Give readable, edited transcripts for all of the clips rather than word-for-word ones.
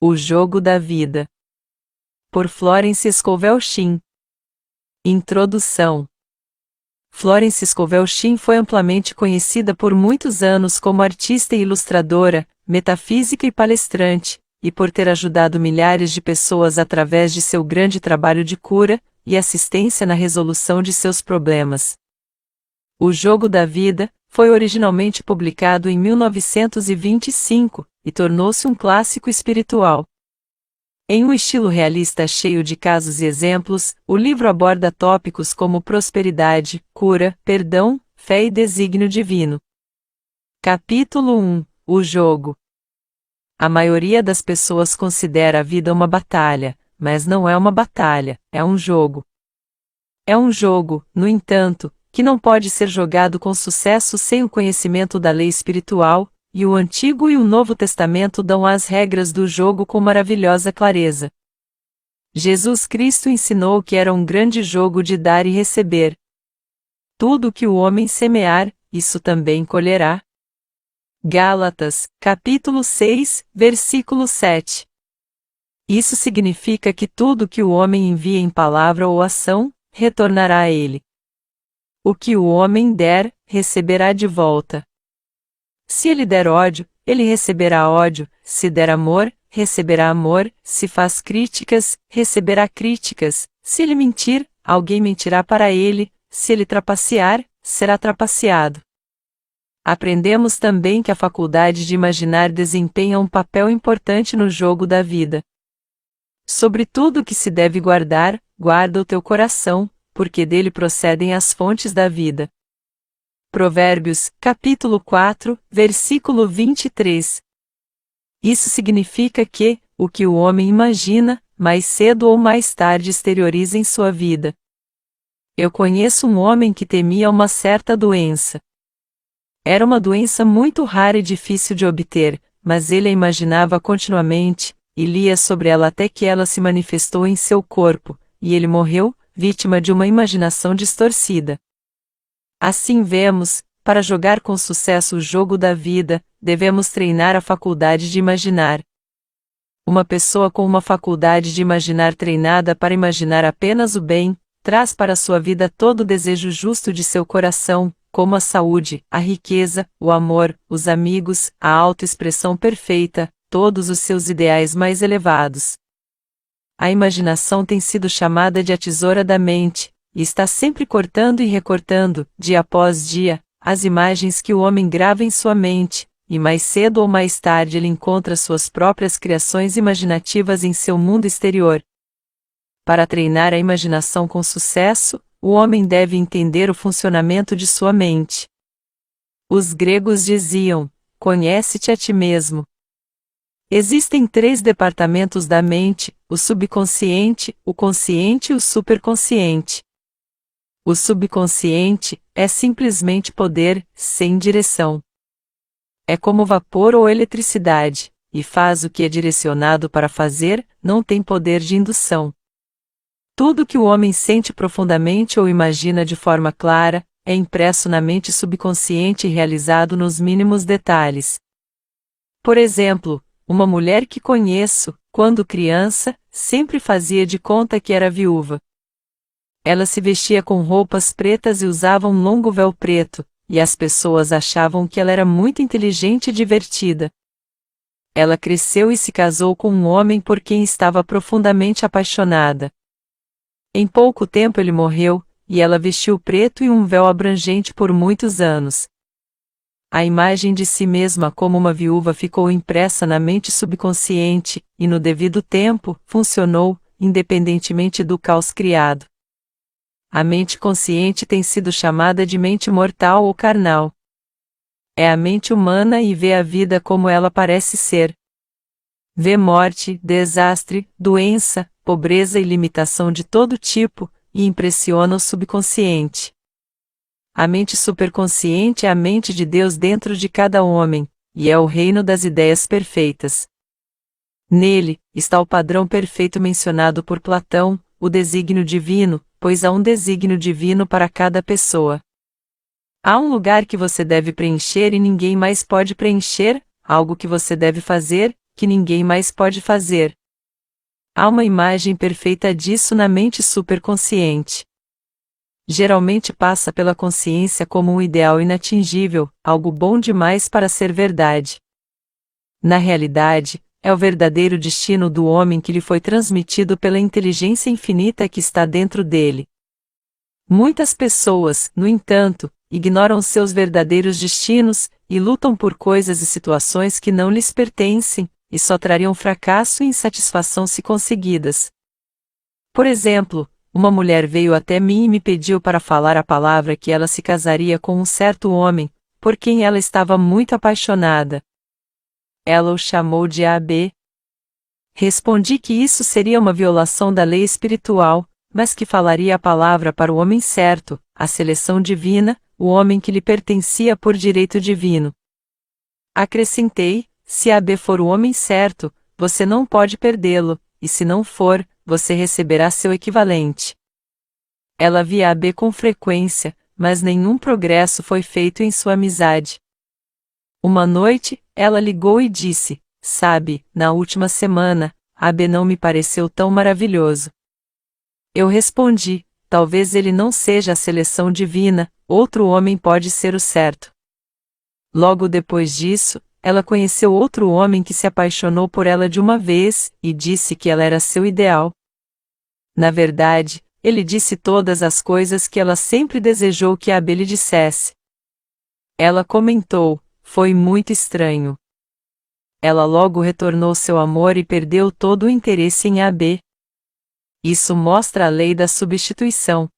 O Jogo da Vida. Por Florence Scovel Shinn. Introdução. Florence Scovel Shinn foi amplamente conhecida por muitos anos como artista e ilustradora, metafísica e palestrante, e por ter ajudado milhares de pessoas através de seu grande trabalho de cura e assistência na resolução de seus problemas. O Jogo da Vida foi originalmente publicado em 1925 e tornou-se um clássico espiritual. Em um estilo realista cheio de casos e exemplos, o livro aborda tópicos como prosperidade, cura, perdão, fé e desígnio divino. Capítulo 1 – O Jogo. A maioria das pessoas considera a vida uma batalha, mas não é uma batalha, é um jogo. É um jogo, no entanto, que não pode ser jogado com sucesso sem o conhecimento da lei espiritual, e o Antigo e o Novo Testamento dão as regras do jogo com maravilhosa clareza. Jesus Cristo ensinou que era um grande jogo de dar e receber. Tudo o que o homem semear, isso também colherá. Gálatas, capítulo 6, versículo 7. Isso significa que tudo que o homem envia em palavra ou ação, retornará a ele. O que o homem der, receberá de volta. Se ele der ódio, ele receberá ódio, se der amor, receberá amor, se faz críticas, receberá críticas, se ele mentir, alguém mentirá para ele, se ele trapacear, será trapaceado. Aprendemos também que a faculdade de imaginar desempenha um papel importante no jogo da vida. Sobre tudo o que se deve guardar, guarda o teu coração, porque dele procedem as fontes da vida. Provérbios, capítulo 4, versículo 23. Isso significa que, o que o homem imagina, mais cedo ou mais tarde exterioriza em sua vida. Eu conheço um homem que temia uma certa doença. Era uma doença muito rara e difícil de obter, mas ele a imaginava continuamente, e lia sobre ela até que ela se manifestou em seu corpo, e ele morreu, vítima de uma imaginação distorcida. Assim vemos, para jogar com sucesso o jogo da vida, devemos treinar a faculdade de imaginar. Uma pessoa com uma faculdade de imaginar treinada para imaginar apenas o bem, traz para sua vida todo o desejo justo de seu coração, como a saúde, a riqueza, o amor, os amigos, a autoexpressão perfeita, todos os seus ideais mais elevados. A imaginação tem sido chamada de a tesoura da mente, e está sempre cortando e recortando, dia após dia, as imagens que o homem grava em sua mente, e mais cedo ou mais tarde ele encontra suas próprias criações imaginativas em seu mundo exterior. Para treinar a imaginação com sucesso, o homem deve entender o funcionamento de sua mente. Os gregos diziam: conhece-te a ti mesmo. Existem 3 departamentos da mente: o subconsciente, o consciente e o superconsciente. O subconsciente é simplesmente poder, sem direção. É como vapor ou eletricidade, e faz o que é direcionado para fazer, não tem poder de indução. Tudo que o homem sente profundamente ou imagina de forma clara, é impresso na mente subconsciente e realizado nos mínimos detalhes. Por exemplo, uma mulher que conheço, quando criança, sempre fazia de conta que era viúva. Ela se vestia com roupas pretas e usava um longo véu preto, e as pessoas achavam que ela era muito inteligente e divertida. Ela cresceu e se casou com um homem por quem estava profundamente apaixonada. Em pouco tempo ele morreu, e ela vestiu preto e um véu abrangente por muitos anos. A imagem de si mesma como uma viúva ficou impressa na mente subconsciente, e no devido tempo, funcionou, independentemente do caos criado. A mente consciente tem sido chamada de mente mortal ou carnal. É a mente humana e vê a vida como ela parece ser. Vê morte, desastre, doença, pobreza e limitação de todo tipo, e impressiona o subconsciente. A mente superconsciente é a mente de Deus dentro de cada homem, e é o reino das ideias perfeitas. Nele, está o padrão perfeito mencionado por Platão, o desígnio divino, pois há um desígnio divino para cada pessoa. Há um lugar que você deve preencher e ninguém mais pode preencher, algo que você deve fazer, que ninguém mais pode fazer. Há uma imagem perfeita disso na mente superconsciente. Geralmente passa pela consciência como um ideal inatingível, algo bom demais para ser verdade. Na realidade, é o verdadeiro destino do homem que lhe foi transmitido pela inteligência infinita que está dentro dele. Muitas pessoas, no entanto, ignoram seus verdadeiros destinos e lutam por coisas e situações que não lhes pertencem, e só trariam fracasso e insatisfação se conseguidas. Por exemplo, uma mulher veio até mim e me pediu para falar a palavra que ela se casaria com um certo homem, por quem ela estava muito apaixonada. Ela o chamou de AB. Respondi que isso seria uma violação da lei espiritual, mas que falaria a palavra para o homem certo, a seleção divina, o homem que lhe pertencia por direito divino. Acrescentei: se AB for o homem certo, você não pode perdê-lo, e se não for, você receberá seu equivalente. Ela via AB com frequência, mas nenhum progresso foi feito em sua amizade. Uma noite, ela ligou e disse: sabe, na última semana, AB não me pareceu tão maravilhoso. Eu respondi: talvez ele não seja a seleção divina, outro homem pode ser o certo. Logo depois disso, ela conheceu outro homem que se apaixonou por ela de uma vez, e disse que ela era seu ideal. Na verdade, ele disse todas as coisas que ela sempre desejou que AB lhe dissesse. Ela comentou: foi muito estranho. Ela logo retornou seu amor e perdeu todo o interesse em AB. Isso mostra a lei da substituição.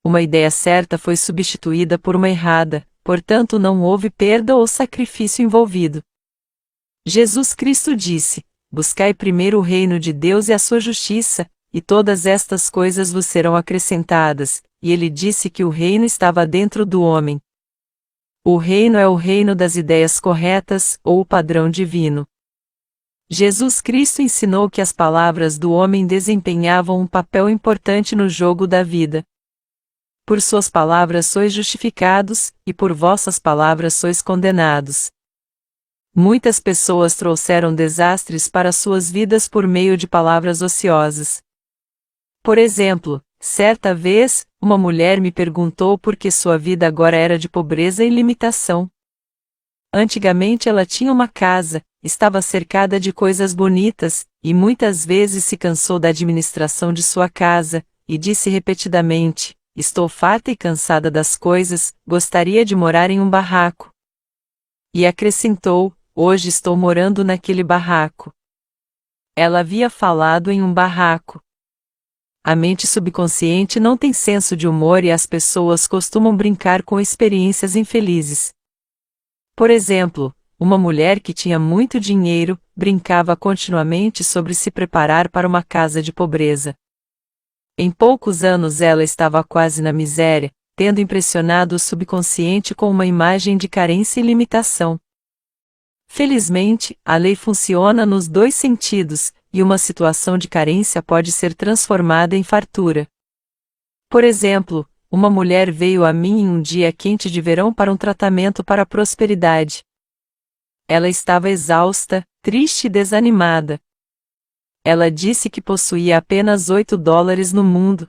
Uma ideia certa foi substituída por uma errada, portanto não houve perda ou sacrifício envolvido. Jesus Cristo disse: buscai primeiro o reino de Deus e a sua justiça, e todas estas coisas vos serão acrescentadas, e ele disse que o reino estava dentro do homem. O reino é o reino das ideias corretas, ou o padrão divino. Jesus Cristo ensinou que as palavras do homem desempenhavam um papel importante no jogo da vida. Por suas palavras sois justificados, e por vossas palavras sois condenados. Muitas pessoas trouxeram desastres para suas vidas por meio de palavras ociosas. Por exemplo, certa vez, uma mulher me perguntou por que sua vida agora era de pobreza e limitação. Antigamente ela tinha uma casa, estava cercada de coisas bonitas, e muitas vezes se cansou da administração de sua casa, e disse repetidamente: estou farta e cansada das coisas, gostaria de morar em um barraco. E acrescentou: hoje estou morando naquele barraco. Ela havia falado em um barraco. A mente subconsciente não tem senso de humor e as pessoas costumam brincar com experiências infelizes. Por exemplo, uma mulher que tinha muito dinheiro, brincava continuamente sobre se preparar para uma casa de pobreza. Em poucos anos ela estava quase na miséria, tendo impressionado o subconsciente com uma imagem de carência e limitação. Felizmente, a lei funciona nos dois sentidos, e uma situação de carência pode ser transformada em fartura. Por exemplo, uma mulher veio a mim em um dia quente de verão para um tratamento para a prosperidade. Ela estava exausta, triste e desanimada. Ela disse que possuía apenas $8 no mundo.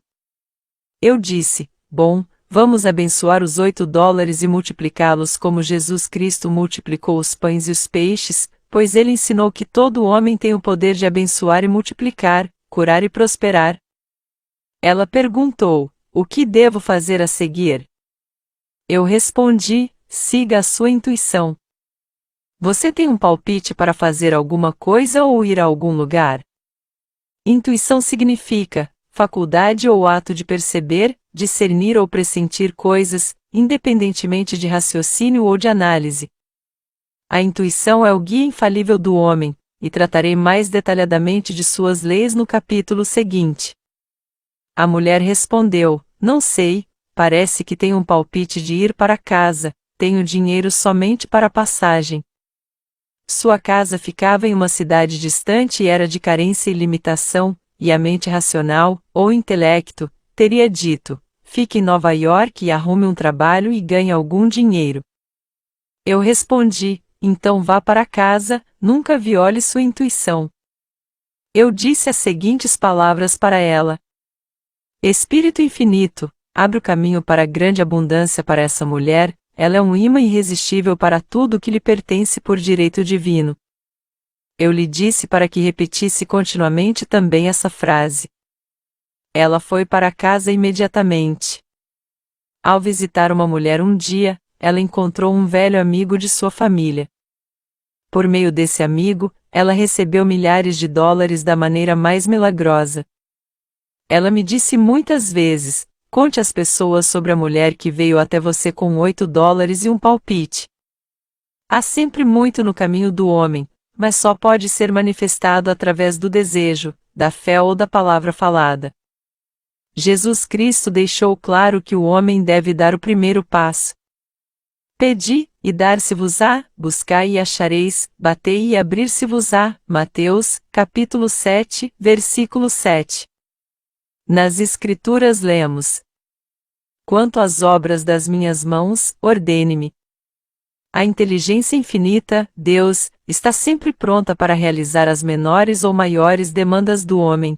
Eu disse: bom, vamos abençoar os $8 e multiplicá-los como Jesus Cristo multiplicou os pães e os peixes, pois ele ensinou que todo homem tem o poder de abençoar e multiplicar, curar e prosperar. Ela perguntou: o que devo fazer a seguir? Eu respondi: siga a sua intuição. Você tem um palpite para fazer alguma coisa ou ir a algum lugar? Intuição significa faculdade ou ato de perceber, discernir ou pressentir coisas, independentemente de raciocínio ou de análise. A intuição é o guia infalível do homem, e tratarei mais detalhadamente de suas leis no capítulo seguinte. A mulher respondeu: não sei, parece que tenho um palpite de ir para casa, tenho dinheiro somente para a passagem. Sua casa ficava em uma cidade distante e era de carência e limitação, e a mente racional, ou intelecto, teria dito: fique em Nova York e arrume um trabalho e ganhe algum dinheiro. Eu respondi: então vá para casa, nunca viole sua intuição. Eu disse as seguintes palavras para ela: Espírito infinito, abre o caminho para grande abundância para essa mulher, ela é um imã irresistível para tudo o que lhe pertence por direito divino. Eu lhe disse para que repetisse continuamente também essa frase. Ela foi para casa imediatamente. Ao visitar uma mulher um dia, ela encontrou um velho amigo de sua família. Por meio desse amigo, ela recebeu milhares de dólares da maneira mais milagrosa. Ela me disse muitas vezes: conte às pessoas sobre a mulher que veio até você com $8 e um palpite. Há sempre muito no caminho do homem, mas só pode ser manifestado através do desejo, da fé ou da palavra falada. Jesus Cristo deixou claro que o homem deve dar o primeiro passo. Pedi, e dar-se-vos-á, buscai e achareis, batei e abrir-se-vos-á. Mateus, capítulo 7, versículo 7. Nas Escrituras lemos: Quanto às obras das minhas mãos, ordene-me. A inteligência infinita, Deus, está sempre pronta para realizar as menores ou maiores demandas do homem.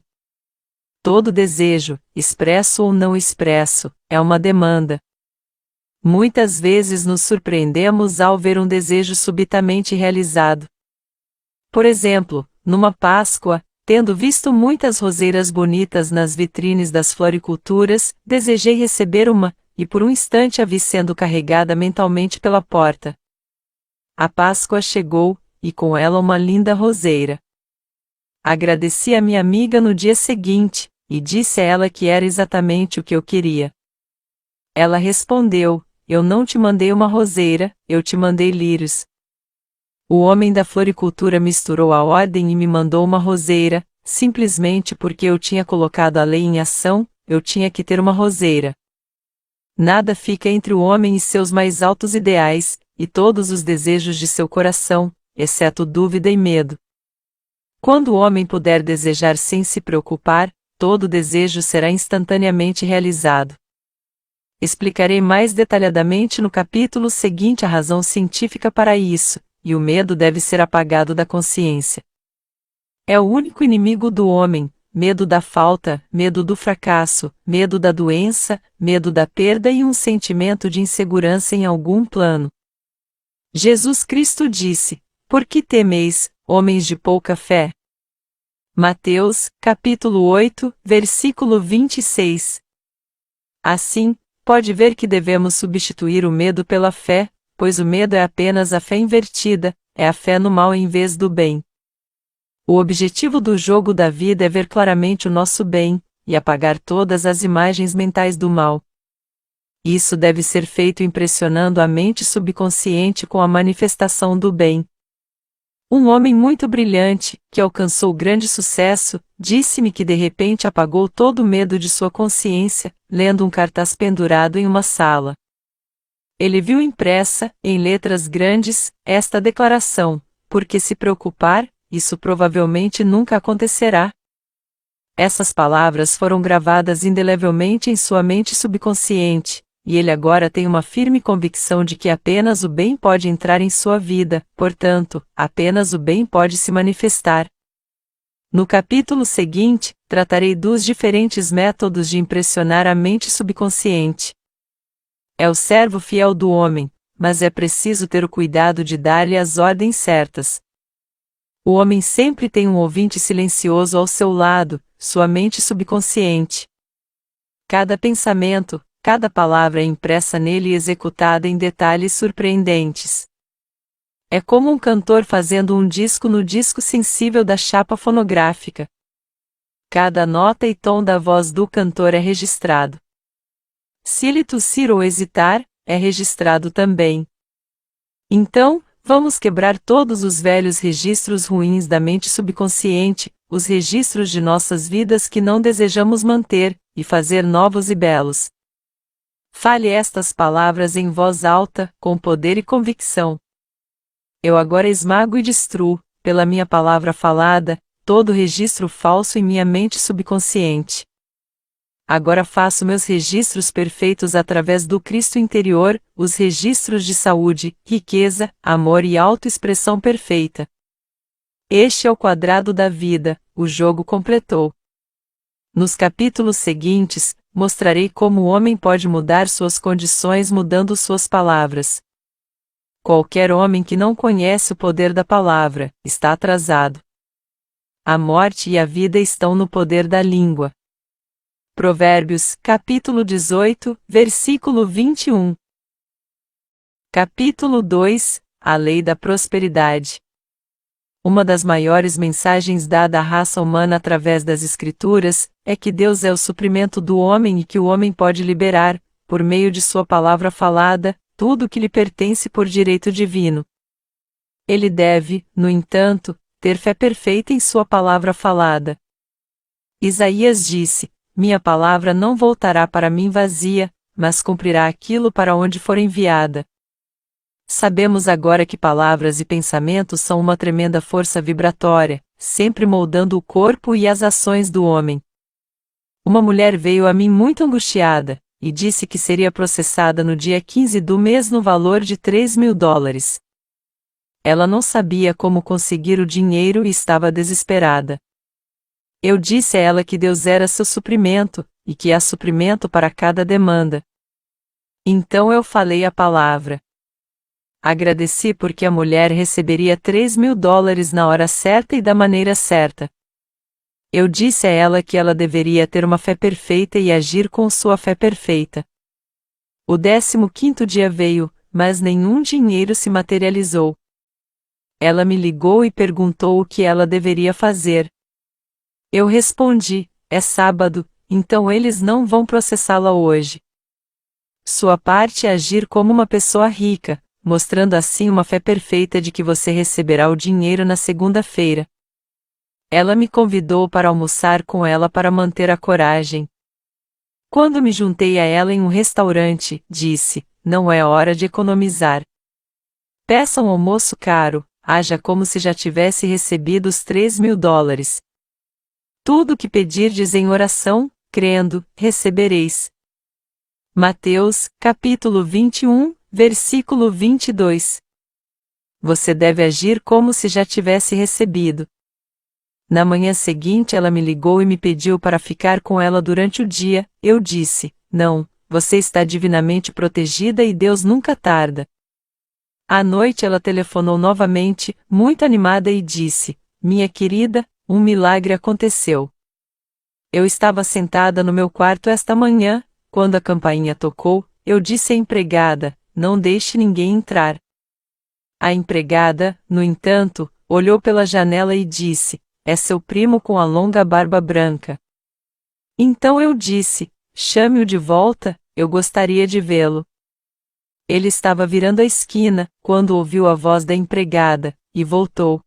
Todo desejo, expresso ou não expresso, é uma demanda. Muitas vezes nos surpreendemos ao ver um desejo subitamente realizado. Por exemplo, numa Páscoa, tendo visto muitas roseiras bonitas nas vitrines das floriculturas, desejei receber uma, e por um instante a vi sendo carregada mentalmente pela porta. A Páscoa chegou, e com ela uma linda roseira. Agradeci a minha amiga no dia seguinte, e disse a ela que era exatamente o que eu queria. Ela respondeu: eu não te mandei uma roseira, eu te mandei lírios. O homem da floricultura misturou a ordem e me mandou uma roseira, simplesmente porque eu tinha colocado a lei em ação, eu tinha que ter uma roseira. Nada fica entre o homem e seus mais altos ideais, e todos os desejos de seu coração, exceto dúvida e medo. Quando o homem puder desejar sem se preocupar, todo desejo será instantaneamente realizado. Explicarei mais detalhadamente no capítulo seguinte a razão científica para isso, e o medo deve ser apagado da consciência. É o único inimigo do homem: medo da falta, medo do fracasso, medo da doença, medo da perda e um sentimento de insegurança em algum plano. Jesus Cristo disse: por que temeis, homens de pouca fé? Mateus, capítulo 8, versículo 26. Assim, pode ver que devemos substituir o medo pela fé, pois o medo é apenas a fé invertida, é a fé no mal em vez do bem. O objetivo do jogo da vida é ver claramente o nosso bem, e apagar todas as imagens mentais do mal. Isso deve ser feito impressionando a mente subconsciente com a manifestação do bem. Um homem muito brilhante, que alcançou grande sucesso, disse-me que de repente apagou todo o medo de sua consciência, lendo um cartaz pendurado em uma sala. Ele viu impressa, em letras grandes, esta declaração: por que se preocupar, isso provavelmente nunca acontecerá. Essas palavras foram gravadas indelevelmente em sua mente subconsciente, e ele agora tem uma firme convicção de que apenas o bem pode entrar em sua vida, portanto, apenas o bem pode se manifestar. No capítulo seguinte, tratarei dos diferentes métodos de impressionar a mente subconsciente. É o servo fiel do homem, mas é preciso ter o cuidado de dar-lhe as ordens certas. O homem sempre tem um ouvinte silencioso ao seu lado, sua mente subconsciente. Cada pensamento, cada palavra é impressa nele e executada em detalhes surpreendentes. É como um cantor fazendo um disco no disco sensível da chapa fonográfica. Cada nota e tom da voz do cantor é registrado. Se ele tossir ou hesitar, é registrado também. Então, vamos quebrar todos os velhos registros ruins da mente subconsciente, os registros de nossas vidas que não desejamos manter, e fazer novos e belos. Fale estas palavras em voz alta, com poder e convicção. Eu agora esmago e destruo, pela minha palavra falada, todo registro falso em minha mente subconsciente. Agora faço meus registros perfeitos através do Cristo interior, os registros de saúde, riqueza, amor e autoexpressão perfeita. Este é o quadrado da vida, o jogo completou. Nos capítulos seguintes, mostrarei como o homem pode mudar suas condições mudando suas palavras. Qualquer homem que não conhece o poder da palavra, está atrasado. A morte e a vida estão no poder da língua. Provérbios, capítulo 18, versículo 21. Capítulo 2, a lei da prosperidade. Uma das maiores mensagens dada à raça humana através das Escrituras, é que Deus é o suprimento do homem e que o homem pode liberar, por meio de sua palavra falada, tudo o que lhe pertence por direito divino. Ele deve, no entanto, ter fé perfeita em sua palavra falada. Isaías disse: Minha palavra não voltará para mim vazia, mas cumprirá aquilo para onde for enviada. Sabemos agora que palavras e pensamentos são uma tremenda força vibratória, sempre moldando o corpo e as ações do homem. Uma mulher veio a mim muito angustiada, e disse que seria processada no dia 15 do mês no valor de $3.000. Ela não sabia como conseguir o dinheiro e estava desesperada. Eu disse a ela que Deus era seu suprimento, e que há suprimento para cada demanda. Então eu falei a palavra. Agradeci porque a mulher receberia $3.000 na hora certa e da maneira certa. Eu disse a ela que ela deveria ter uma fé perfeita e agir com sua fé perfeita. O 15º dia veio, mas nenhum dinheiro se materializou. Ela me ligou e perguntou o que ela deveria fazer. Eu respondi: é sábado, então eles não vão processá-la hoje. Sua parte é agir como uma pessoa rica, mostrando assim uma fé perfeita de que você receberá o dinheiro na segunda-feira. Ela me convidou para almoçar com ela para manter a coragem. Quando me juntei a ela em um restaurante, disse: não é hora de economizar. Peça um almoço caro, haja como se já tivesse recebido os $3.000. Tudo o que pedirdes em oração, crendo, recebereis. Mateus, capítulo 21, versículo 22. Você deve agir como se já tivesse recebido. Na manhã seguinte ela me ligou e me pediu para ficar com ela durante o dia. Eu disse: não, você está divinamente protegida e Deus nunca tarda. À noite ela telefonou novamente, muito animada e disse: minha querida, um milagre aconteceu. Eu estava sentada no meu quarto esta manhã, quando a campainha tocou, eu disse à empregada: não deixe ninguém entrar. A empregada, no entanto, olhou pela janela e disse: é seu primo com a longa barba branca. Então eu disse: chame-o de volta, eu gostaria de vê-lo. Ele estava virando a esquina, quando ouviu a voz da empregada, e voltou.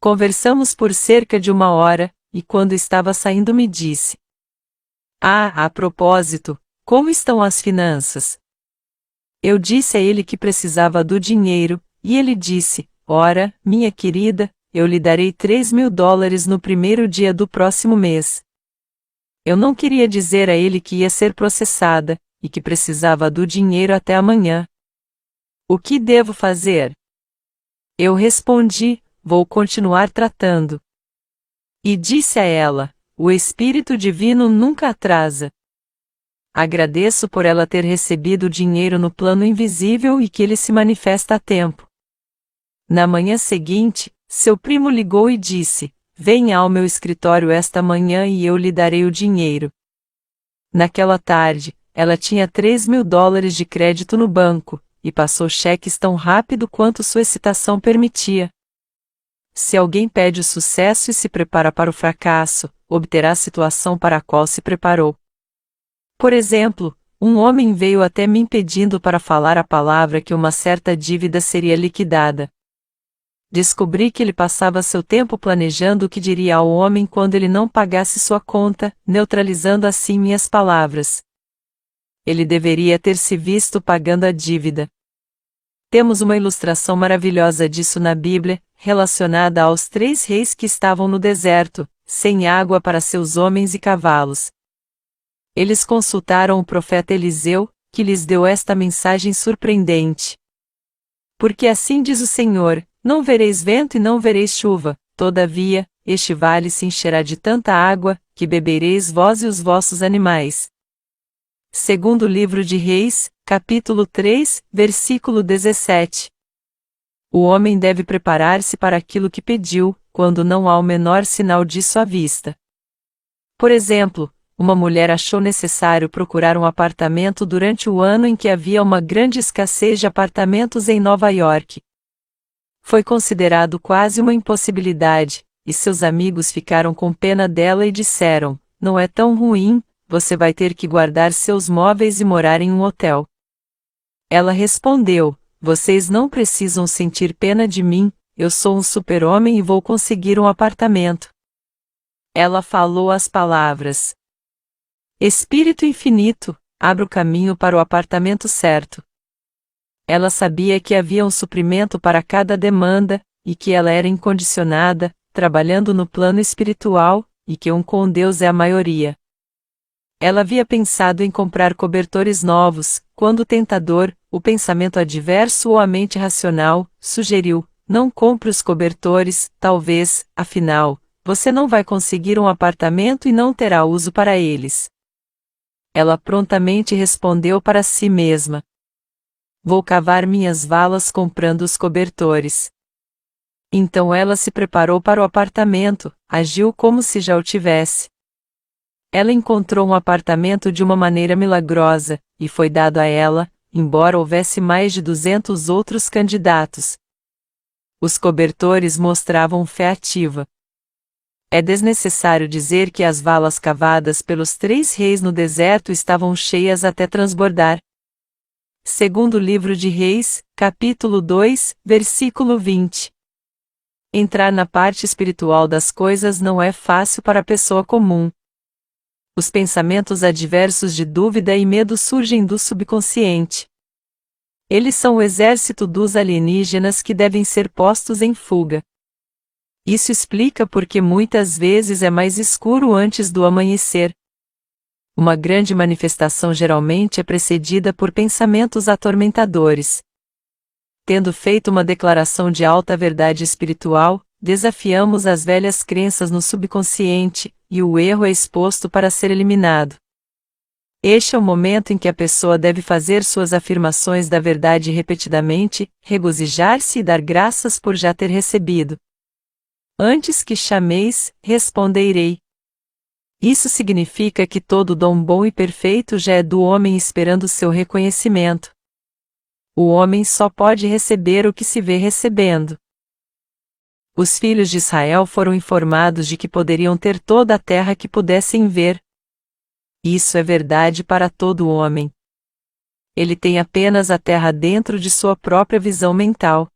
Conversamos por cerca de 1 hora, e quando estava saindo me disse: a propósito, como estão as finanças? Eu disse a ele que precisava do dinheiro, e ele disse: ora, minha querida, eu lhe darei $3.000 no primeiro dia do próximo mês. Eu não queria dizer a ele que ia ser processada, e que precisava do dinheiro até amanhã. O que devo fazer? Eu respondi: vou continuar tratando. E disse a ela: o Espírito Divino nunca atrasa. Agradeço por ela ter recebido o dinheiro no plano invisível e que ele se manifesta a tempo. Na manhã seguinte, seu primo ligou e disse: venha ao meu escritório esta manhã e eu lhe darei o dinheiro. Naquela tarde, ela tinha $3.000 de crédito no banco, e passou cheques tão rápido quanto sua excitação permitia. Se alguém pede o sucesso e se prepara para o fracasso, obterá a situação para a qual se preparou. Por exemplo, um homem veio até mim pedindo para falar a palavra que uma certa dívida seria liquidada. Descobri que ele passava seu tempo planejando o que diria ao homem quando ele não pagasse sua conta, neutralizando assim minhas palavras. Ele deveria ter se visto pagando a dívida. Temos uma ilustração maravilhosa disso na Bíblia, relacionada aos 3 reis que estavam no deserto, sem água para seus homens e cavalos. Eles consultaram o profeta Eliseu, que lhes deu esta mensagem surpreendente. Porque assim diz o Senhor, não vereis vento e não vereis chuva, todavia, este vale se encherá de tanta água, que bebereis vós e os vossos animais. Segundo livro de Reis, capítulo 3, versículo 17. O homem deve preparar-se para aquilo que pediu, quando não há o menor sinal disso à vista. Por exemplo, uma mulher achou necessário procurar um apartamento durante o ano em que havia uma grande escassez de apartamentos em Nova York. Foi considerado quase uma impossibilidade, e seus amigos ficaram com pena dela e disseram: "Não é tão ruim, você vai ter que guardar seus móveis e morar em um hotel." Ela respondeu: "Vocês não precisam sentir pena de mim, eu sou um super-homem e vou conseguir um apartamento." Ela falou as palavras: "Espírito infinito, abra o caminho para o apartamento certo." Ela sabia que havia um suprimento para cada demanda, e que ela era incondicionada, trabalhando no plano espiritual, e que um com Deus é a maioria. Ela havia pensado em comprar cobertores novos, quando o tentador, o pensamento adverso ou a mente racional, sugeriu: "Não compre os cobertores, talvez, afinal, você não vai conseguir um apartamento e não terá uso para eles." Ela prontamente respondeu para si mesma: "Vou cavar minhas valas comprando os cobertores." Então ela se preparou para o apartamento, agiu como se já o tivesse. Ela encontrou um apartamento de uma maneira milagrosa, e foi dado a ela, embora houvesse mais de 200 outros candidatos. Os cobertores mostravam fé ativa. É desnecessário dizer que as valas cavadas pelos 3 reis no deserto estavam cheias até transbordar. Segundo livro de Reis, capítulo 2, versículo 20. Entrar na parte espiritual das coisas não é fácil para a pessoa comum. Os pensamentos adversos de dúvida e medo surgem do subconsciente. Eles são o exército dos alienígenas que devem ser postos em fuga. Isso explica por que muitas vezes é mais escuro antes do amanhecer. Uma grande manifestação geralmente é precedida por pensamentos atormentadores. Tendo feito uma declaração de alta verdade espiritual, desafiamos as velhas crenças no subconsciente, e o erro é exposto para ser eliminado. Este é o momento em que a pessoa deve fazer suas afirmações da verdade repetidamente, regozijar-se e dar graças por já ter recebido. Antes que chameis, responderei. Isso significa que todo dom bom e perfeito já é do homem esperando seu reconhecimento. O homem só pode receber o que se vê recebendo. Os filhos de Israel foram informados de que poderiam ter toda a terra que pudessem ver. Isso é verdade para todo homem. Ele tem apenas a terra dentro de sua própria visão mental.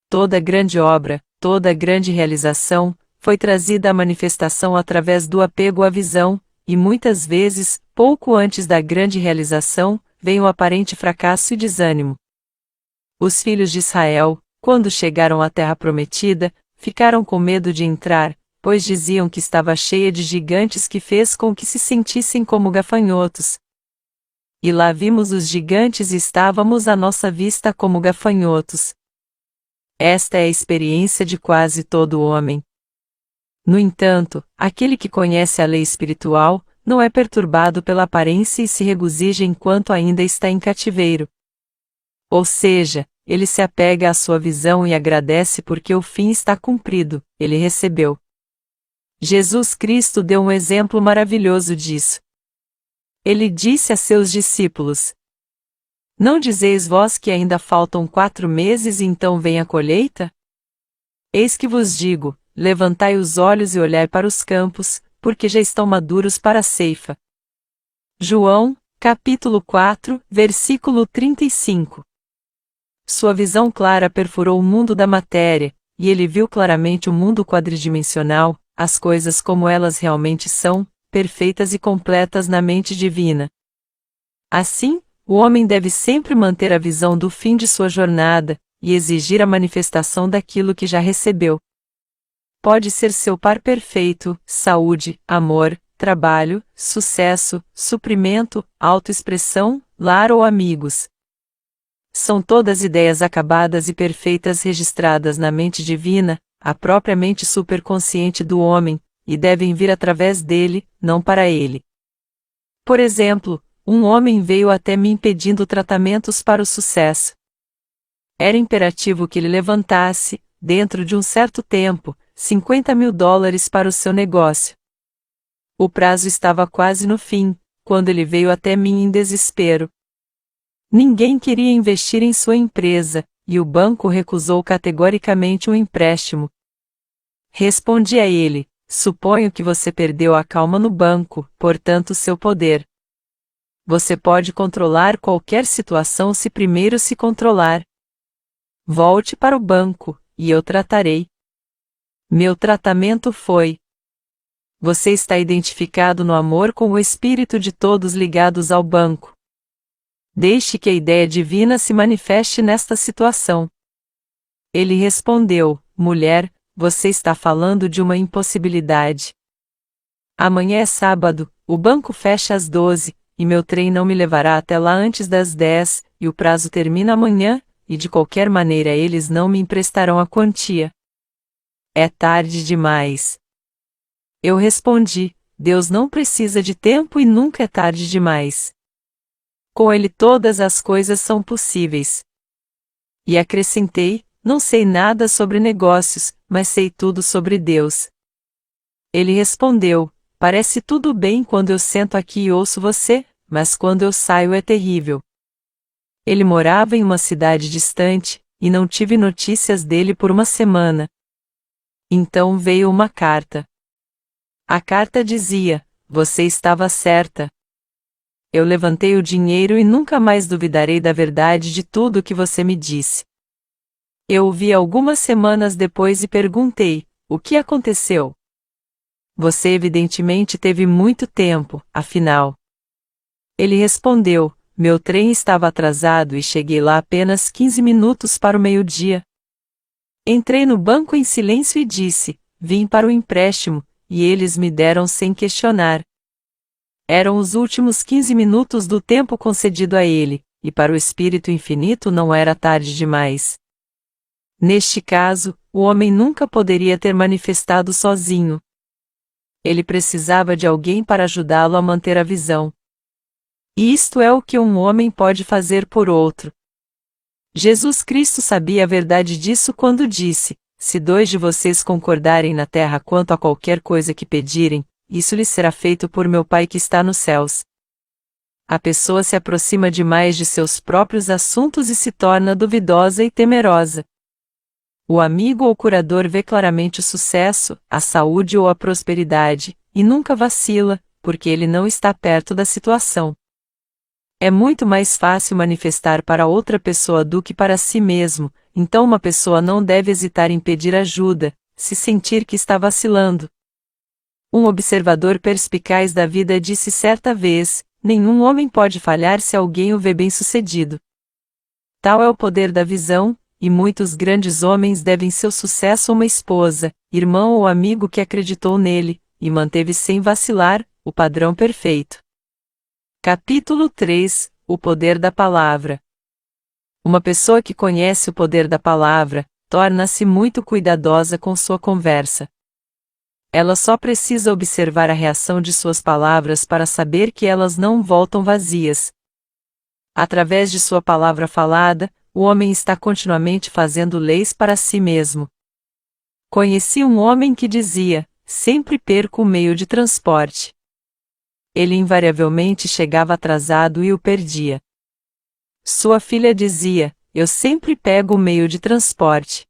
Toda grande obra, toda grande realização, foi trazida à manifestação através do apego à visão, e muitas vezes, pouco antes da grande realização, vem o aparente fracasso e desânimo. Os filhos de Israel, quando chegaram à terra prometida, ficaram com medo de entrar, pois diziam que estava cheia de gigantes que fez com que se sentissem como gafanhotos. E lá vimos os gigantes e estávamos à nossa vista como gafanhotos. Esta é a experiência de quase todo homem. No entanto, aquele que conhece a lei espiritual, não é perturbado pela aparência e se regozija enquanto ainda está em cativeiro. Ou seja, ele se apega à sua visão e agradece porque o fim está cumprido, ele recebeu. Jesus Cristo deu um exemplo maravilhoso disso. Ele disse a seus discípulos: "Não dizeis vós que ainda faltam 4 meses e então vem a colheita? Eis que vos digo, levantai os olhos e olhai para os campos, porque já estão maduros para a ceifa." João, capítulo 4, versículo 35. Sua visão clara perfurou o mundo da matéria, e ele viu claramente o mundo quadridimensional, as coisas como elas realmente são, perfeitas e completas na mente divina. Assim, o homem deve sempre manter a visão do fim de sua jornada, e exigir a manifestação daquilo que já recebeu. Pode ser seu par perfeito, saúde, amor, trabalho, sucesso, suprimento, autoexpressão, lar ou amigos. São todas ideias acabadas e perfeitas registradas na mente divina, a própria mente superconsciente do homem, e devem vir através dele, não para ele. Por exemplo, um homem veio até mim pedindo tratamentos para o sucesso. Era imperativo que ele levantasse, dentro de um certo tempo, $50.000 para o seu negócio. O prazo estava quase no fim, quando ele veio até mim em desespero. Ninguém queria investir em sua empresa, e o banco recusou categoricamente um empréstimo. Respondi a ele: suponho que você perdeu a calma no banco, portanto seu poder. Você pode controlar qualquer situação se primeiro se controlar. Volte para o banco, e eu tratarei. Meu tratamento foi: você está identificado no amor com o espírito de todos ligados ao banco. Deixe que a ideia divina se manifeste nesta situação. Ele respondeu: mulher, você está falando de uma impossibilidade. Amanhã é sábado, o banco fecha às 12, e meu trem não me levará até lá antes das 10, e o prazo termina amanhã, e de qualquer maneira eles não me emprestarão a quantia. É tarde demais. Eu respondi: Deus não precisa de tempo e nunca é tarde demais. Com ele todas as coisas são possíveis. E acrescentei: não sei nada sobre negócios, mas sei tudo sobre Deus. Ele respondeu: parece tudo bem quando eu sento aqui e ouço você, mas quando eu saio é terrível. Ele morava em uma cidade distante, e não tive notícias dele por uma semana. Então veio uma carta. A carta dizia: você estava certa. Eu levantei o dinheiro e nunca mais duvidarei da verdade de tudo o que você me disse. Eu o vi algumas semanas depois e perguntei: o que aconteceu? Você evidentemente teve muito tempo, afinal. Ele respondeu: meu trem estava atrasado e cheguei lá apenas 15 minutos para o meio-dia. Entrei no banco em silêncio e disse: vim para o empréstimo, e eles me deram sem questionar. Eram os últimos 15 minutos do tempo concedido a ele, e para o Espírito Infinito não era tarde demais. Neste caso, o homem nunca poderia ter manifestado sozinho. Ele precisava de alguém para ajudá-lo a manter a visão. E isto é o que um homem pode fazer por outro. Jesus Cristo sabia a verdade disso quando disse: se 2 de vocês concordarem na terra quanto a qualquer coisa que pedirem, isso lhes será feito por meu Pai que está nos céus. A pessoa se aproxima demais de seus próprios assuntos e se torna duvidosa e temerosa. O amigo ou curador vê claramente o sucesso, a saúde ou a prosperidade, e nunca vacila, porque ele não está perto da situação. É muito mais fácil manifestar para outra pessoa do que para si mesmo, então uma pessoa não deve hesitar em pedir ajuda, se sentir que está vacilando. Um observador perspicaz da vida disse certa vez: nenhum homem pode falhar se alguém o vê bem-sucedido. Tal é o poder da visão, e muitos grandes homens devem seu sucesso a uma esposa, irmão ou amigo que acreditou nele, e manteve sem vacilar, o padrão perfeito. Capítulo 3 – O poder da palavra. Uma pessoa que conhece o poder da palavra, torna-se muito cuidadosa com sua conversa. Ela só precisa observar a reação de suas palavras para saber que elas não voltam vazias. Através de sua palavra falada, o homem está continuamente fazendo leis para si mesmo. Conheci um homem que dizia: sempre perco o meio de transporte. Ele invariavelmente chegava atrasado e o perdia. Sua filha dizia: eu sempre pego o meio de transporte.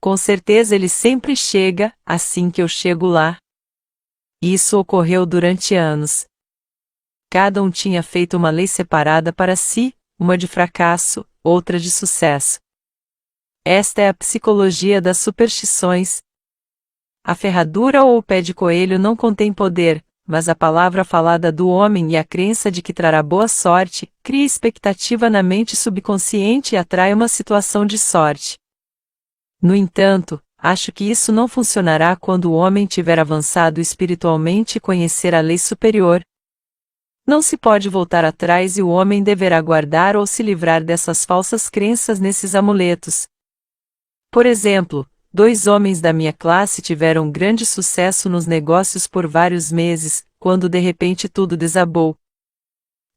Com certeza ele sempre chega, assim que eu chego lá. Isso ocorreu durante anos. Cada um tinha feito uma lei separada para si, uma de fracasso, outra de sucesso. Esta é a psicologia das superstições. A ferradura ou o pé de coelho não contém poder, mas a palavra falada do homem e a crença de que trará boa sorte, cria expectativa na mente subconsciente e atrai uma situação de sorte. No entanto, acho que isso não funcionará quando o homem tiver avançado espiritualmente e conhecer a lei superior. Não se pode voltar atrás e o homem deverá guardar ou se livrar dessas falsas crenças nesses amuletos. Por exemplo, 2 homens da minha classe tiveram grande sucesso nos negócios por vários meses, quando de repente tudo desabou.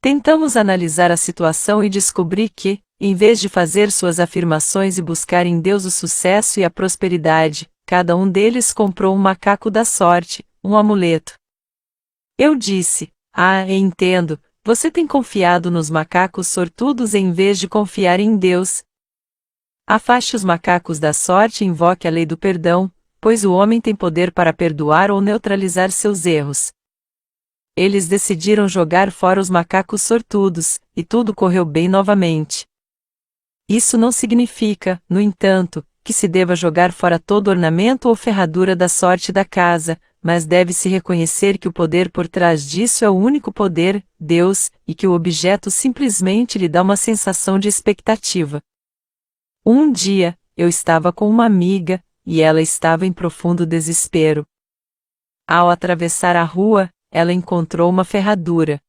Tentamos analisar a situação e descobri que, em vez de fazer suas afirmações e buscar em Deus o sucesso e a prosperidade, cada um deles comprou um macaco da sorte, um amuleto. Eu disse: entendo, você tem confiado nos macacos sortudos em vez de confiar em Deus. Afaste os macacos da sorte e invoque a lei do perdão, pois o homem tem poder para perdoar ou neutralizar seus erros. Eles decidiram jogar fora os macacos sortudos, e tudo correu bem novamente. Isso não significa, no entanto, que se deva jogar fora todo ornamento ou ferradura da sorte da casa, mas deve-se reconhecer que o poder por trás disso é o único poder, Deus, e que o objeto simplesmente lhe dá uma sensação de expectativa. Um dia, eu estava com uma amiga, e ela estava em profundo desespero. Ao atravessar a rua, ela encontrou uma ferradura.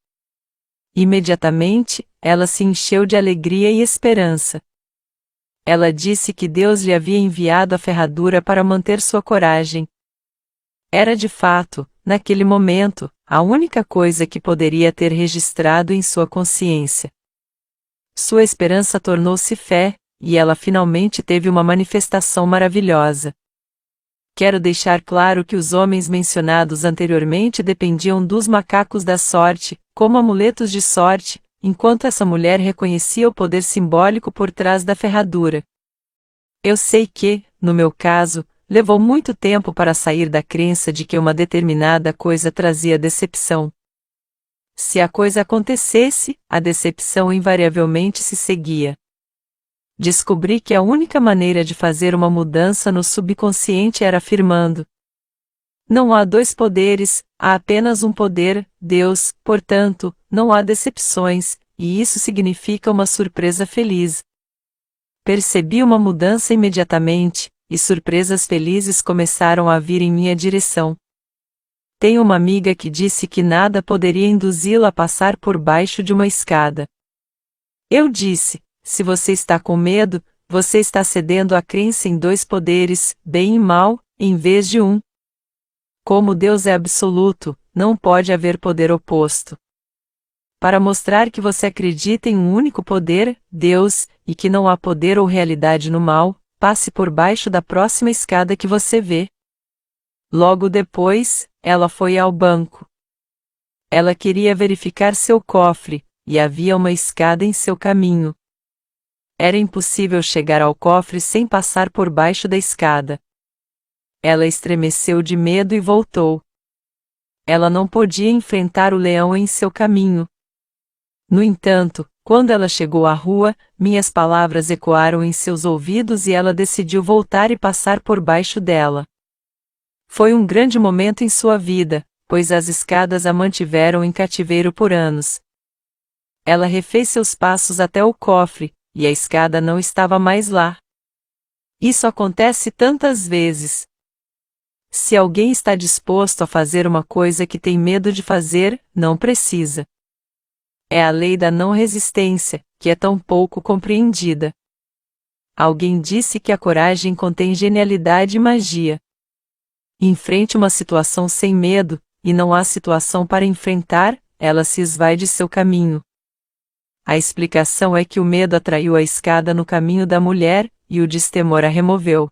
Imediatamente, ela se encheu de alegria e esperança. Ela disse que Deus lhe havia enviado a ferradura para manter sua coragem. Era de fato, naquele momento, a única coisa que poderia ter registrado em sua consciência. Sua esperança tornou-se fé, e ela finalmente teve uma manifestação maravilhosa. Quero deixar claro que os homens mencionados anteriormente dependiam dos macacos da sorte, como amuletos de sorte, enquanto essa mulher reconhecia o poder simbólico por trás da ferradura. Eu sei que, no meu caso, levou muito tempo para sair da crença de que uma determinada coisa trazia decepção. Se a coisa acontecesse, a decepção invariavelmente se seguia. Descobri que a única maneira de fazer uma mudança no subconsciente era afirmando: não há 2 poderes, há apenas um poder, Deus, portanto, não há decepções, e isso significa uma surpresa feliz. Percebi uma mudança imediatamente, e surpresas felizes começaram a vir em minha direção. Tenho uma amiga que disse que nada poderia induzi-la a passar por baixo de uma escada. Eu disse: se você está com medo, você está cedendo à crença em 2 poderes, bem e mal, em vez de um. Como Deus é absoluto, não pode haver poder oposto. Para mostrar que você acredita em um único poder, Deus, e que não há poder ou realidade no mal, passe por baixo da próxima escada que você vê. Logo depois, ela foi ao banco. Ela queria verificar seu cofre, e havia uma escada em seu caminho. Era impossível chegar ao cofre sem passar por baixo da escada. Ela estremeceu de medo e voltou. Ela não podia enfrentar o leão em seu caminho. No entanto, quando ela chegou à rua, minhas palavras ecoaram em seus ouvidos e ela decidiu voltar e passar por baixo dela. Foi um grande momento em sua vida, pois as escadas a mantiveram em cativeiro por anos. Ela refez seus passos até o cofre, e a escada não estava mais lá. Isso acontece tantas vezes. Se alguém está disposto a fazer uma coisa que tem medo de fazer, não precisa. É a lei da não resistência, que é tão pouco compreendida. Alguém disse que a coragem contém genialidade e magia. Enfrente uma situação sem medo, e não há situação para enfrentar, ela se esvai de seu caminho. A explicação é que o medo atraiu a escada no caminho da mulher, e o destemor a removeu.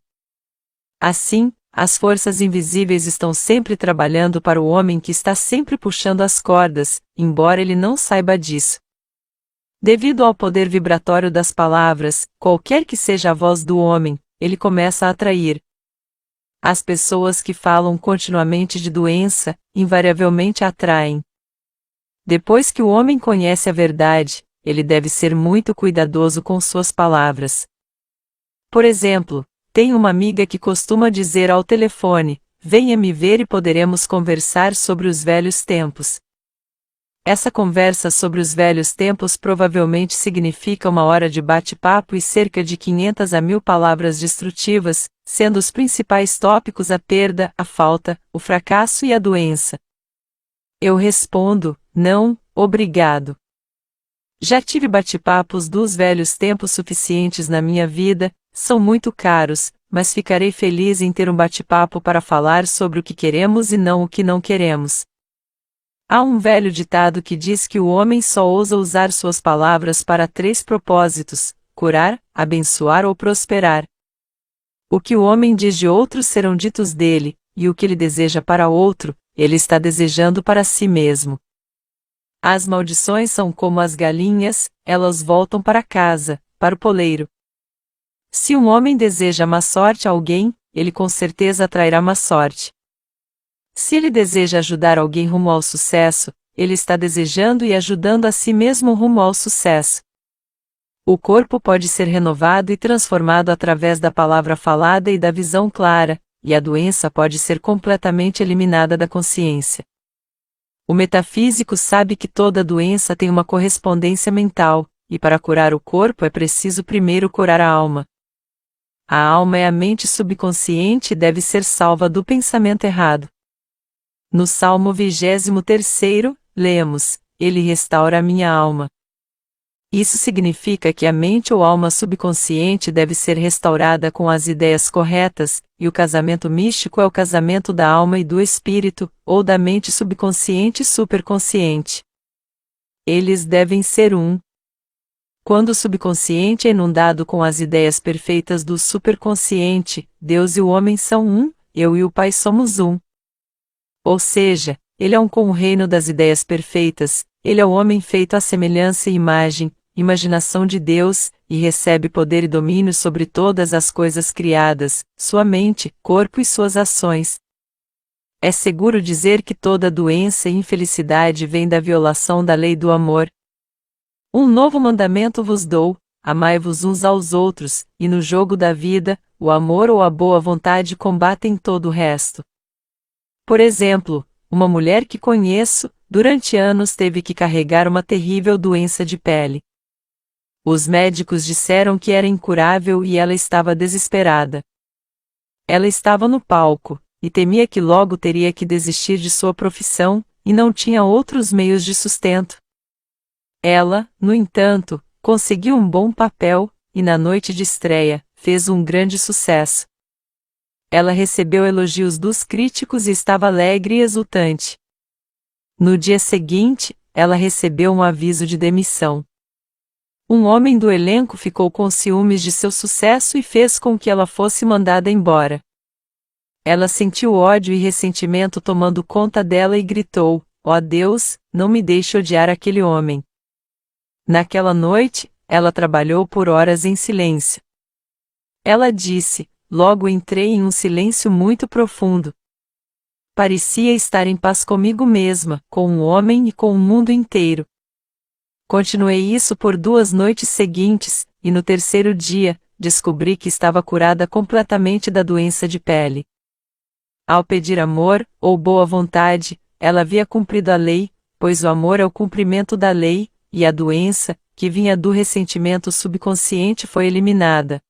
Assim, as forças invisíveis estão sempre trabalhando para o homem que está sempre puxando as cordas, embora ele não saiba disso. Devido ao poder vibratório das palavras, qualquer que seja a voz do homem, ele começa a atrair. As pessoas que falam continuamente de doença, invariavelmente atraem. Depois que o homem conhece a verdade, ele deve ser muito cuidadoso com suas palavras. Por exemplo, tenho uma amiga que costuma dizer ao telefone: venha me ver e poderemos conversar sobre os velhos tempos. Essa conversa sobre os velhos tempos provavelmente significa uma hora de bate-papo e cerca de 500 a 1000 palavras destrutivas, sendo os principais tópicos a perda, a falta, o fracasso e a doença. Eu respondo: não, obrigado. Já tive bate-papos dos velhos tempos suficientes na minha vida, são muito caros, mas ficarei feliz em ter um bate-papo para falar sobre o que queremos e não o que não queremos. Há um velho ditado que diz que o homem só ousa usar suas palavras para 3 propósitos: curar, abençoar ou prosperar. O que o homem diz de outros serão ditos dele, e o que ele deseja para outro, ele está desejando para si mesmo. As maldições são como as galinhas, elas voltam para casa, para o poleiro. Se um homem deseja má sorte a alguém, ele com certeza atrairá má sorte. Se ele deseja ajudar alguém rumo ao sucesso, ele está desejando e ajudando a si mesmo rumo ao sucesso. O corpo pode ser renovado e transformado através da palavra falada e da visão clara, e a doença pode ser completamente eliminada da consciência. O metafísico sabe que toda doença tem uma correspondência mental, e para curar o corpo é preciso primeiro curar a alma. A alma é a mente subconsciente e deve ser salva do pensamento errado. No Salmo 23º, lemos: Ele restaura a minha alma. Isso significa que a mente ou alma subconsciente deve ser restaurada com as ideias corretas, e o casamento místico é o casamento da alma e do espírito, ou da mente subconsciente e superconsciente. Eles devem ser um. Quando o subconsciente é inundado com as ideias perfeitas do superconsciente, Deus e o homem são um, eu e o Pai somos um. Ou seja, ele é um com o reino das ideias perfeitas, ele é o homem feito à semelhança e imaginação de Deus, e recebe poder e domínio sobre todas as coisas criadas, sua mente, corpo e suas ações. É seguro dizer que toda doença e infelicidade vem da violação da lei do amor. Um novo mandamento vos dou: amai-vos uns aos outros, e no jogo da vida, o amor ou a boa vontade combatem todo o resto. Por exemplo, uma mulher que conheço, durante anos teve que carregar uma terrível doença de pele. Os médicos disseram que era incurável e ela estava desesperada. Ela estava no palco, e temia que logo teria que desistir de sua profissão, e não tinha outros meios de sustento. Ela, no entanto, conseguiu um bom papel, e na noite de estreia, fez um grande sucesso. Ela recebeu elogios dos críticos e estava alegre e exultante. No dia seguinte, ela recebeu um aviso de demissão. Um homem do elenco ficou com ciúmes de seu sucesso e fez com que ela fosse mandada embora. Ela sentiu ódio e ressentimento tomando conta dela e gritou: "Ó Deus, não me deixe odiar aquele homem." Naquela noite, ela trabalhou por horas em silêncio. Ela disse: "Logo entrei em um silêncio muito profundo. Parecia estar em paz comigo mesma, com o homem e com o mundo inteiro." Continuei isso por 2 noites seguintes, e no terceiro dia, descobri que estava curada completamente da doença de pele. Ao pedir amor, ou boa vontade, ela havia cumprido a lei, pois o amor é o cumprimento da lei, e a doença, que vinha do ressentimento subconsciente, foi eliminada.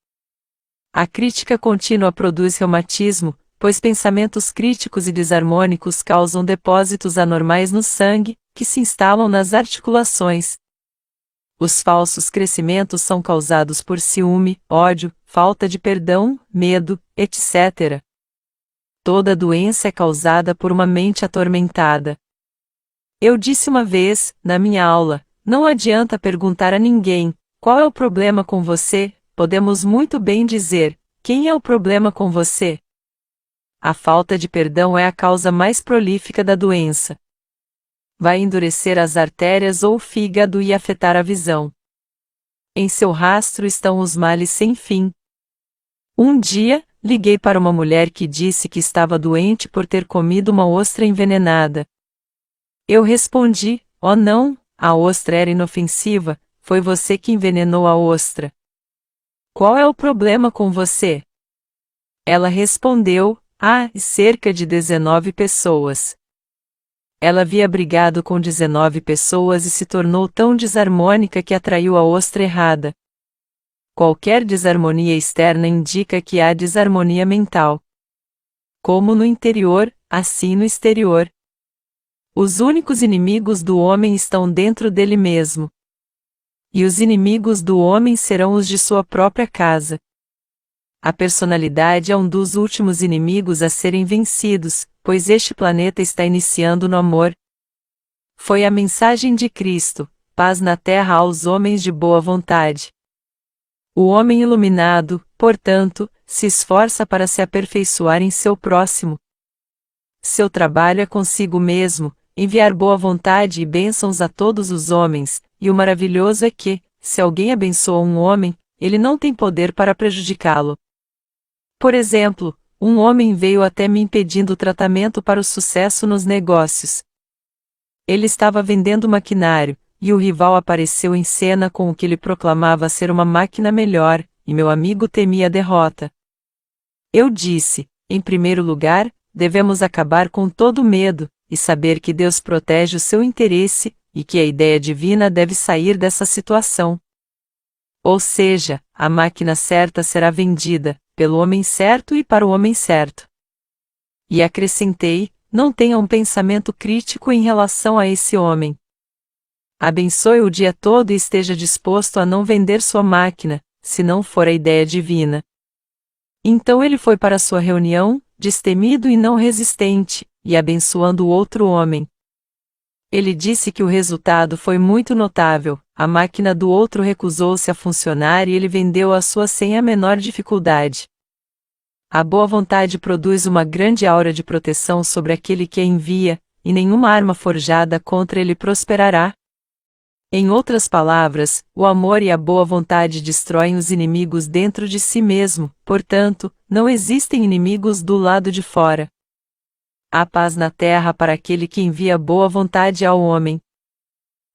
A crítica contínua produz reumatismo, pois pensamentos críticos e desarmônicos causam depósitos anormais no sangue, que se instalam nas articulações. Os falsos crescimentos são causados por ciúme, ódio, falta de perdão, medo, etc. Toda doença é causada por uma mente atormentada. Eu disse uma vez, na minha aula: não adianta perguntar a ninguém: qual é o problema com você? Podemos muito bem dizer: quem é o problema com você? A falta de perdão é a causa mais prolífica da doença. Vai endurecer as artérias ou o fígado e afetar a visão. Em seu rastro estão os males sem fim. Um dia, liguei para uma mulher que disse que estava doente por ter comido uma ostra envenenada. Eu respondi: "Oh não, a ostra era inofensiva, foi você que envenenou a ostra. Qual é o problema com você?" Ela respondeu: cerca de 19 pessoas. Ela havia brigado com 19 pessoas e se tornou tão desarmônica que atraiu a ostra errada. Qualquer desarmonia externa indica que há desarmonia mental. Como no interior, assim no exterior. Os únicos inimigos do homem estão dentro dele mesmo. E os inimigos do homem serão os de sua própria casa. A personalidade é um dos últimos inimigos a serem vencidos, pois este planeta está iniciando no amor. Foi a mensagem de Cristo: paz na terra aos homens de boa vontade. O homem iluminado, portanto, se esforça para se aperfeiçoar em seu próximo. Seu trabalho é consigo mesmo, enviar boa vontade e bênçãos a todos os homens, e o maravilhoso é que, se alguém abençoa um homem, ele não tem poder para prejudicá-lo. Por exemplo, um homem veio até mim pedindo tratamento para o sucesso nos negócios. Ele estava vendendo maquinário, e o rival apareceu em cena com o que ele proclamava ser uma máquina melhor, e meu amigo temia a derrota. Eu disse: em primeiro lugar, devemos acabar com todo medo, e saber que Deus protege o seu interesse, e que a ideia divina deve sair dessa situação. Ou seja, a máquina certa será vendida, pelo homem certo e para o homem certo. E acrescentei: não tenha um pensamento crítico em relação a esse homem. Abençoe o dia todo e esteja disposto a não vender sua máquina, se não for a ideia divina. Então ele foi para sua reunião, destemido e não resistente, e abençoando o outro homem. Ele disse que o resultado foi muito notável, a máquina do outro recusou-se a funcionar e ele vendeu a sua sem a menor dificuldade. A boa vontade produz uma grande aura de proteção sobre aquele que a envia, e nenhuma arma forjada contra ele prosperará. Em outras palavras, o amor e a boa vontade destroem os inimigos dentro de si mesmo, portanto, não existem inimigos do lado de fora. Há paz na terra para aquele que envia boa vontade ao homem.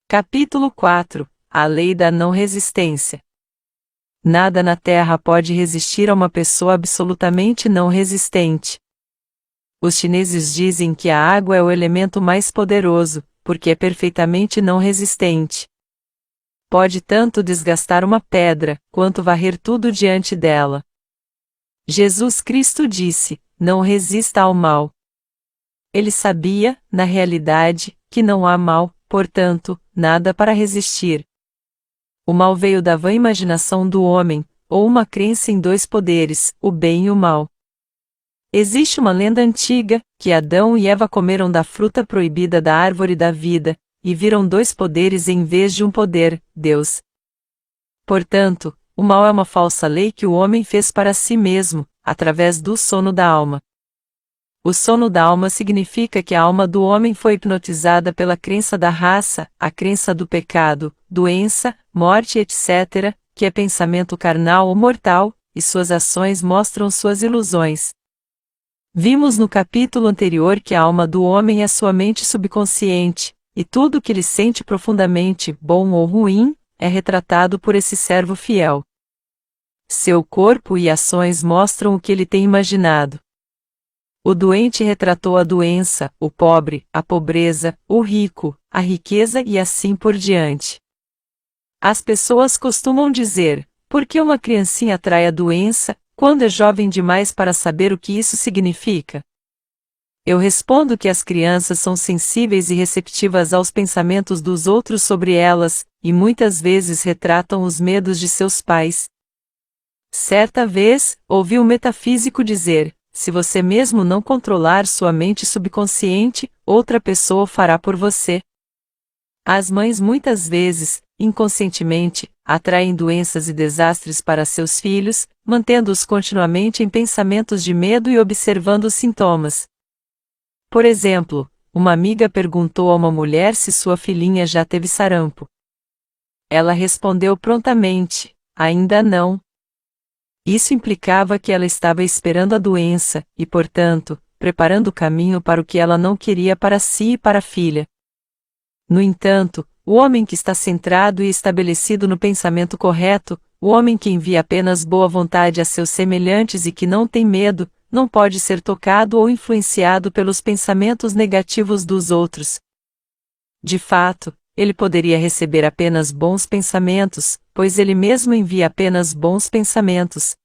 Capítulo 4 – A lei da não resistência. Nada na terra pode resistir a uma pessoa absolutamente não resistente. Os chineses dizem que a água é o elemento mais poderoso, porque é perfeitamente não resistente. Pode tanto desgastar uma pedra, quanto varrer tudo diante dela. Jesus Cristo disse: não resista ao mal. Ele sabia, na realidade, que não há mal, portanto, nada para resistir. O mal veio da vã imaginação do homem, ou uma crença em dois poderes, o bem e o mal. Existe uma lenda antiga, que Adão e Eva comeram da fruta proibida da árvore da vida, e viram dois poderes em vez de um poder, Deus. Portanto, o mal é uma falsa lei que o homem fez para si mesmo, através do sono da alma. O sono da alma significa que a alma do homem foi hipnotizada pela crença da raça, a crença do pecado, doença, morte etc., que é pensamento carnal ou mortal, e suas ações mostram suas ilusões. Vimos no capítulo anterior que a alma do homem é sua mente subconsciente, e tudo o que ele sente profundamente, bom ou ruim, é retratado por esse servo fiel. Seu corpo e ações mostram o que ele tem imaginado. O doente retratou a doença, o pobre, a pobreza, o rico, a riqueza e assim por diante. As pessoas costumam dizer: por que uma criancinha atrai a doença, quando é jovem demais para saber o que isso significa? Eu respondo que as crianças são sensíveis e receptivas aos pensamentos dos outros sobre elas, e muitas vezes retratam os medos de seus pais. Certa vez, ouvi um metafísico dizer: se você mesmo não controlar sua mente subconsciente, outra pessoa o fará por você. As mães muitas vezes, inconscientemente, atraem doenças e desastres para seus filhos, mantendo-os continuamente em pensamentos de medo e observando os sintomas. Por exemplo, uma amiga perguntou a uma mulher se sua filhinha já teve sarampo. Ela respondeu prontamente: ainda não. Isso implicava que ela estava esperando a doença, e portanto, preparando o caminho para o que ela não queria para si e para a filha. No entanto, o homem que está centrado e estabelecido no pensamento correto, o homem que envia apenas boa vontade a seus semelhantes e que não tem medo, não pode ser tocado ou influenciado pelos pensamentos negativos dos outros. De fato, ele poderia receber apenas bons pensamentos, pois ele mesmo envia apenas bons pensamentos.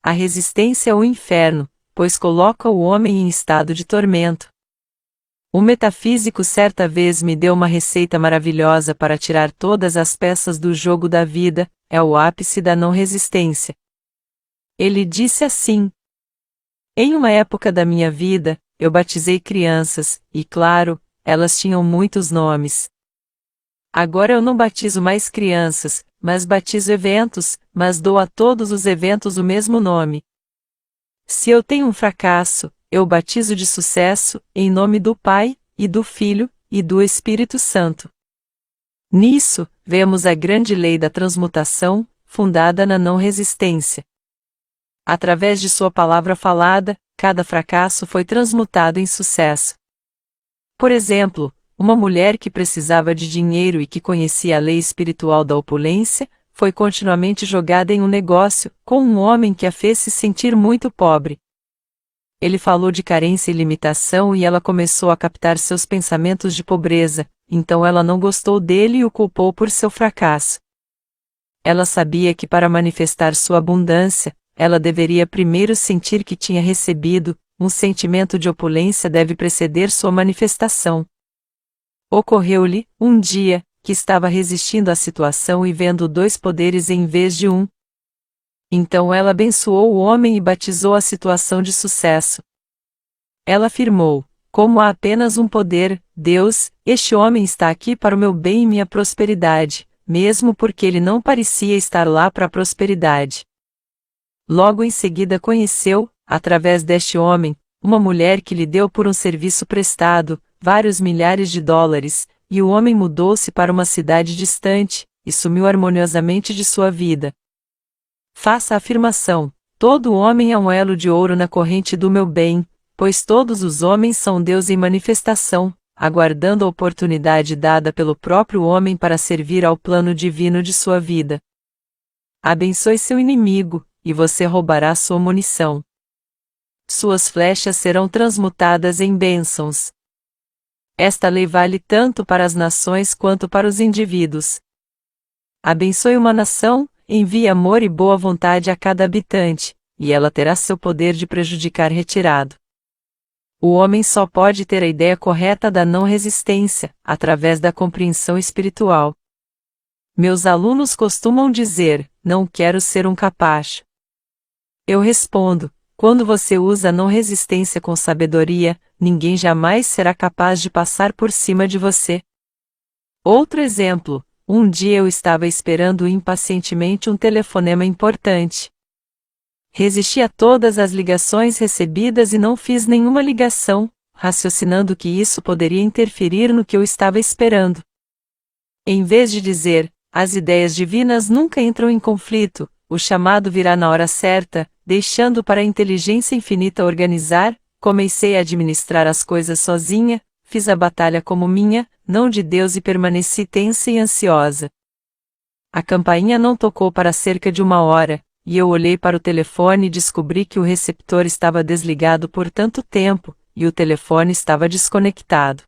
A resistência ao inferno, pois coloca o homem em estado de tormento. O metafísico certa vez me deu uma receita maravilhosa para tirar todas as peças do jogo da vida, é o ápice da não resistência. Ele disse assim: em uma época da minha vida, eu batizei crianças, e claro, elas tinham muitos nomes. Agora eu não batizo mais crianças, mas batizo eventos, mas dou a todos os eventos o mesmo nome. Se eu tenho um fracasso, eu batizo de sucesso, em nome do Pai, e do Filho, e do Espírito Santo. Nisso, vemos a grande lei da transmutação, fundada na não resistência. Através de sua palavra falada, cada fracasso foi transmutado em sucesso. Por exemplo, uma mulher que precisava de dinheiro e que conhecia a lei espiritual da opulência, foi continuamente jogada em um negócio, com um homem que a fez se sentir muito pobre. Ele falou de carência e limitação e ela começou a captar seus pensamentos de pobreza, então ela não gostou dele e o culpou por seu fracasso. Ela sabia que para manifestar sua abundância, ela deveria primeiro sentir que tinha recebido, um sentimento de opulência deve preceder sua manifestação. Ocorreu-lhe, um dia, que estava resistindo à situação e vendo dois poderes em vez de um. Então ela abençoou o homem e batizou a situação de sucesso. Ela afirmou: como há apenas um poder, Deus, este homem está aqui para o meu bem e minha prosperidade, mesmo porque ele não parecia estar lá para a prosperidade. Logo em seguida conheceu, através deste homem, uma mulher que lhe deu por um serviço prestado, vários milhares de dólares, e o homem mudou-se para uma cidade distante, e sumiu harmoniosamente de sua vida. Faça a afirmação: todo homem é um elo de ouro na corrente do meu bem, pois todos os homens são Deus em manifestação, aguardando a oportunidade dada pelo próprio homem para servir ao plano divino de sua vida. Abençoe seu inimigo, e você roubará sua munição. Suas flechas serão transmutadas em bênçãos. Esta lei vale tanto para as nações quanto para os indivíduos. Abençoe uma nação, envie amor e boa vontade a cada habitante, e ela terá seu poder de prejudicar retirado. O homem só pode ter a ideia correta da não resistência, através da compreensão espiritual. Meus alunos costumam dizer: não quero ser um capacho. Eu respondo: quando você usa a não resistência com sabedoria, ninguém jamais será capaz de passar por cima de você. Outro exemplo: um dia eu estava esperando impacientemente um telefonema importante. Resisti a todas as ligações recebidas e não fiz nenhuma ligação, raciocinando que isso poderia interferir no que eu estava esperando. Em vez de dizer: as ideias divinas nunca entram em conflito, o chamado virá na hora certa, deixando para a inteligência infinita organizar, comecei a administrar as coisas sozinha, fiz a batalha como minha, não de Deus, e permaneci tensa e ansiosa. A campainha não tocou para cerca de 1 hora, e eu olhei para o telefone e descobri que o receptor estava desligado por tanto tempo, e o telefone estava desconectado.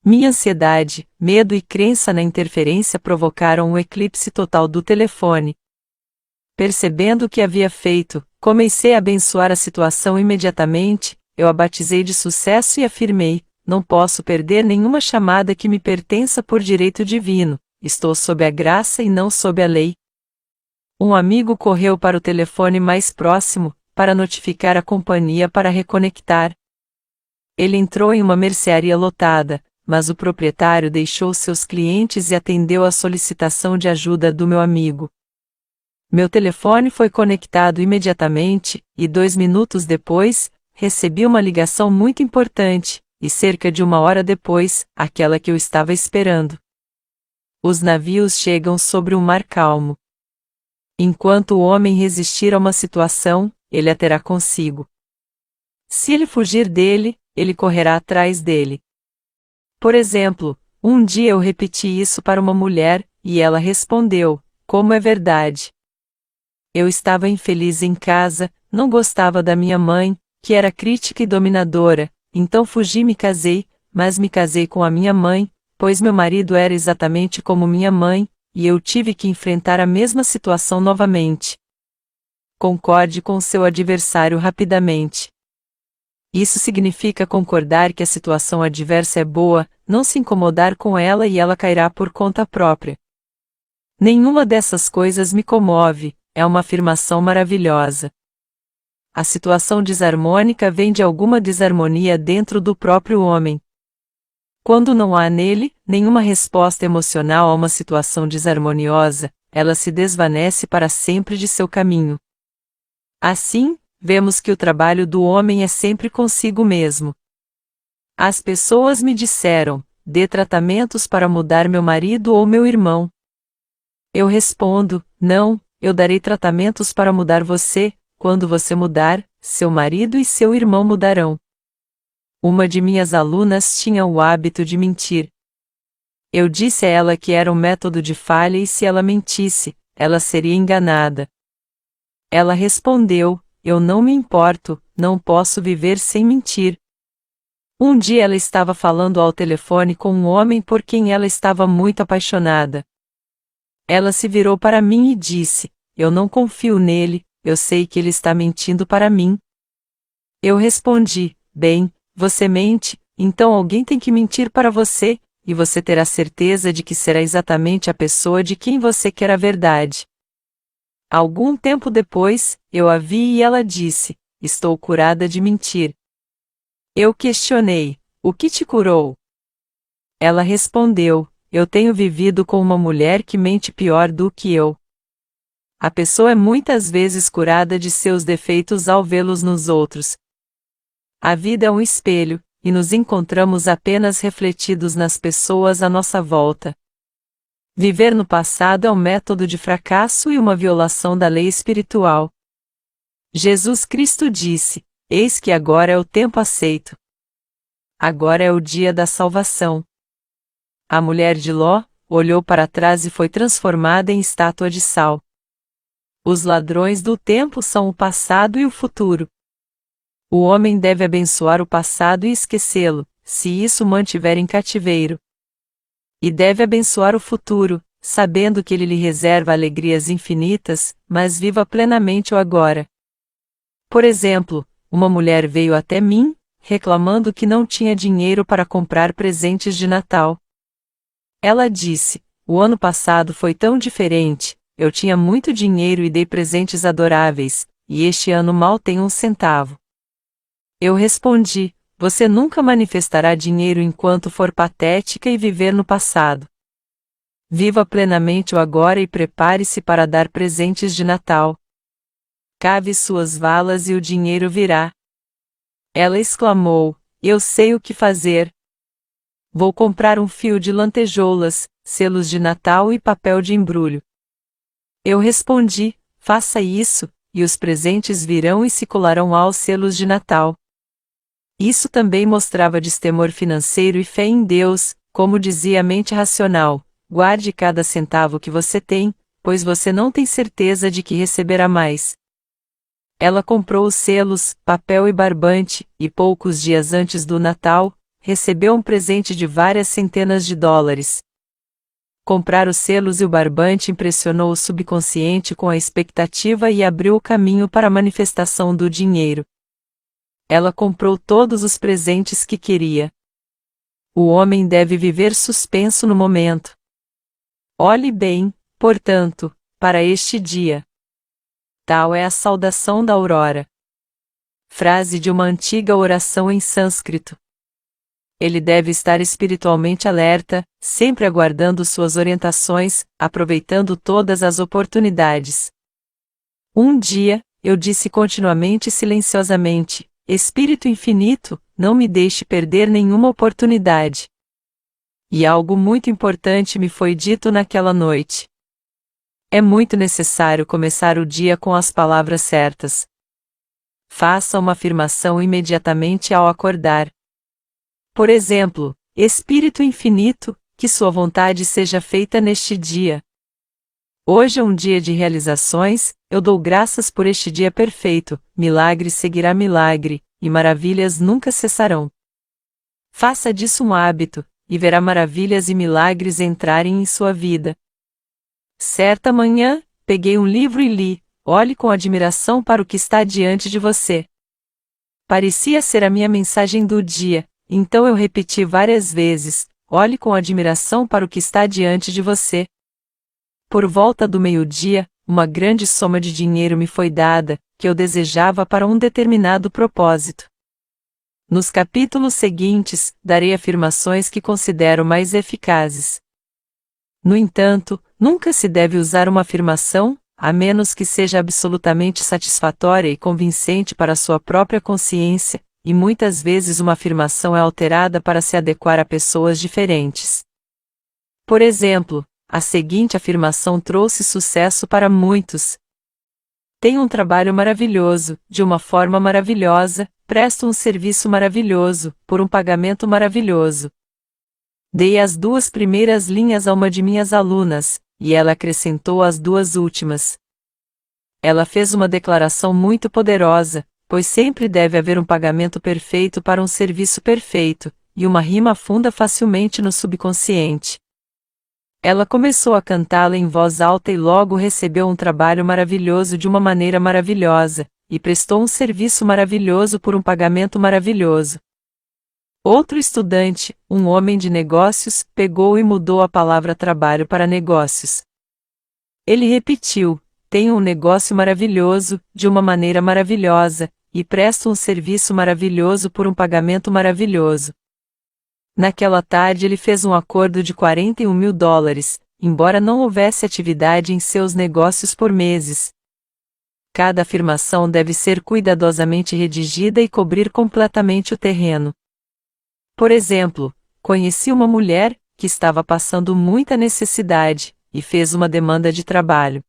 Minha ansiedade, medo e crença na interferência provocaram um eclipse total do telefone. Percebendo o que havia feito, comecei a abençoar a situação imediatamente, eu a batizei de sucesso e afirmei: não posso perder nenhuma chamada que me pertença por direito divino, estou sob a graça e não sob a lei. Um amigo correu para o telefone mais próximo, para notificar a companhia para reconectar. Ele entrou em uma mercearia lotada, mas o proprietário deixou seus clientes e atendeu à solicitação de ajuda do meu amigo. Meu telefone foi conectado imediatamente, e 2 minutos depois, recebi uma ligação muito importante, e cerca de 1 hora depois, aquela que eu estava esperando. Os navios chegam sobre um mar calmo. Enquanto o homem resistir a uma situação, ele a terá consigo. Se ele fugir dele, ele correrá atrás dele. Por exemplo, um dia eu repeti isso para uma mulher, e ela respondeu: como é verdade. Eu estava infeliz em casa, não gostava da minha mãe, que era crítica e dominadora, então fugi e me casei, mas me casei com a minha mãe, pois meu marido era exatamente como minha mãe, e eu tive que enfrentar a mesma situação novamente. Concorde com seu adversário rapidamente. Isso significa concordar que a situação adversa é boa, não se incomodar com ela e ela cairá por conta própria. Nenhuma dessas coisas me comove, é uma afirmação maravilhosa. A situação desarmônica vem de alguma desarmonia dentro do próprio homem. Quando não há nele nenhuma resposta emocional a uma situação desarmoniosa, ela se desvanece para sempre de seu caminho. Assim, vemos que o trabalho do homem é sempre consigo mesmo. As pessoas me disseram: dê tratamentos para mudar meu marido ou meu irmão. Eu respondo: não, eu darei tratamentos para mudar você. Quando você mudar, seu marido e seu irmão mudarão. Uma de minhas alunas tinha o hábito de mentir. Eu disse a ela que era um método de falha e se ela mentisse, ela seria enganada. Ela respondeu: eu não me importo, não posso viver sem mentir. Um dia ela estava falando ao telefone com um homem por quem ela estava muito apaixonada. Ela se virou para mim e disse: eu não confio nele, eu sei que ele está mentindo para mim. Eu respondi: bem, você mente, então alguém tem que mentir para você, e você terá certeza de que será exatamente a pessoa de quem você quer a verdade. Algum tempo depois, eu a vi e ela disse: estou curada de mentir. Eu questionei: o que te curou? Ela respondeu: eu tenho vivido com uma mulher que mente pior do que eu. A pessoa é muitas vezes curada de seus defeitos ao vê-los nos outros. A vida é um espelho, e nos encontramos apenas refletidos nas pessoas à nossa volta. Viver no passado é um método de fracasso e uma violação da lei espiritual. Jesus Cristo disse: eis que agora é o tempo aceito. Agora é o dia da salvação. A mulher de Ló olhou para trás e foi transformada em estátua de sal. Os ladrões do tempo são o passado e o futuro. O homem deve abençoar o passado e esquecê-lo, se isso o mantiver em cativeiro. E deve abençoar o futuro, sabendo que ele lhe reserva alegrias infinitas, mas viva plenamente o agora. Por exemplo, uma mulher veio até mim, reclamando que não tinha dinheiro para comprar presentes de Natal. Ela disse: o ano passado foi tão diferente, eu tinha muito dinheiro e dei presentes adoráveis, e este ano mal tenho um centavo. Eu respondi: você nunca manifestará dinheiro enquanto for patética e viver no passado. Viva plenamente o agora e prepare-se para dar presentes de Natal. Cave suas valas e o dinheiro virá. Ela exclamou: eu sei o que fazer. Vou comprar um fio de lantejoulas, selos de Natal e papel de embrulho. Eu respondi: faça isso, e os presentes virão e se colarão aos selos de Natal. Isso também mostrava destemor financeiro e fé em Deus, como dizia a mente racional: guarde cada centavo que você tem, pois você não tem certeza de que receberá mais. Ela comprou os selos, papel e barbante, e poucos dias antes do Natal, recebeu um presente de várias centenas de dólares. Comprar os selos e o barbante impressionou o subconsciente com a expectativa e abriu o caminho para a manifestação do dinheiro. Ela comprou todos os presentes que queria. O homem deve viver suspenso no momento. Olhe bem, portanto, para este dia. Tal é a saudação da aurora. Frase de uma antiga oração em sânscrito. Ele deve estar espiritualmente alerta, sempre aguardando suas orientações, aproveitando todas as oportunidades. Um dia, eu disse continuamente e silenciosamente: Espírito infinito, não me deixe perder nenhuma oportunidade. E algo muito importante me foi dito naquela noite. É muito necessário começar o dia com as palavras certas. Faça uma afirmação imediatamente ao acordar. Por exemplo: Espírito infinito, que sua vontade seja feita neste dia. Hoje é um dia de realizações, eu dou graças por este dia perfeito, milagre seguirá milagre, e maravilhas nunca cessarão. Faça disso um hábito, e verá maravilhas e milagres entrarem em sua vida. Certa manhã, peguei um livro e li: olhe com admiração para o que está diante de você. Parecia ser a minha mensagem do dia, então eu repeti várias vezes: olhe com admiração para o que está diante de você. Por volta do meio-dia, uma grande soma de dinheiro me foi dada, que eu desejava para um determinado propósito. Nos capítulos seguintes, darei afirmações que considero mais eficazes. No entanto, nunca se deve usar uma afirmação, a menos que seja absolutamente satisfatória e convincente para sua própria consciência, e muitas vezes uma afirmação é alterada para se adequar a pessoas diferentes. Por exemplo, a seguinte afirmação trouxe sucesso para muitos: tenho um trabalho maravilhoso, de uma forma maravilhosa, presto um serviço maravilhoso, por um pagamento maravilhoso. Dei as 2 primeiras linhas a uma de minhas alunas, e ela acrescentou as 2 últimas. Ela fez uma declaração muito poderosa, pois sempre deve haver um pagamento perfeito para um serviço perfeito, e uma rima afunda facilmente no subconsciente. Ela começou a cantá-la em voz alta e logo recebeu um trabalho maravilhoso de uma maneira maravilhosa, e prestou um serviço maravilhoso por um pagamento maravilhoso. Outro estudante, um homem de negócios, pegou e mudou a palavra trabalho para negócios. Ele repetiu: tenho um negócio maravilhoso, de uma maneira maravilhosa, e presto um serviço maravilhoso por um pagamento maravilhoso. Naquela tarde ele fez um acordo de $41.000, embora não houvesse atividade em seus negócios por meses. Cada afirmação deve ser cuidadosamente redigida e cobrir completamente o terreno. Por exemplo, conheci uma mulher que estava passando muita necessidade e fez uma demanda de trabalho.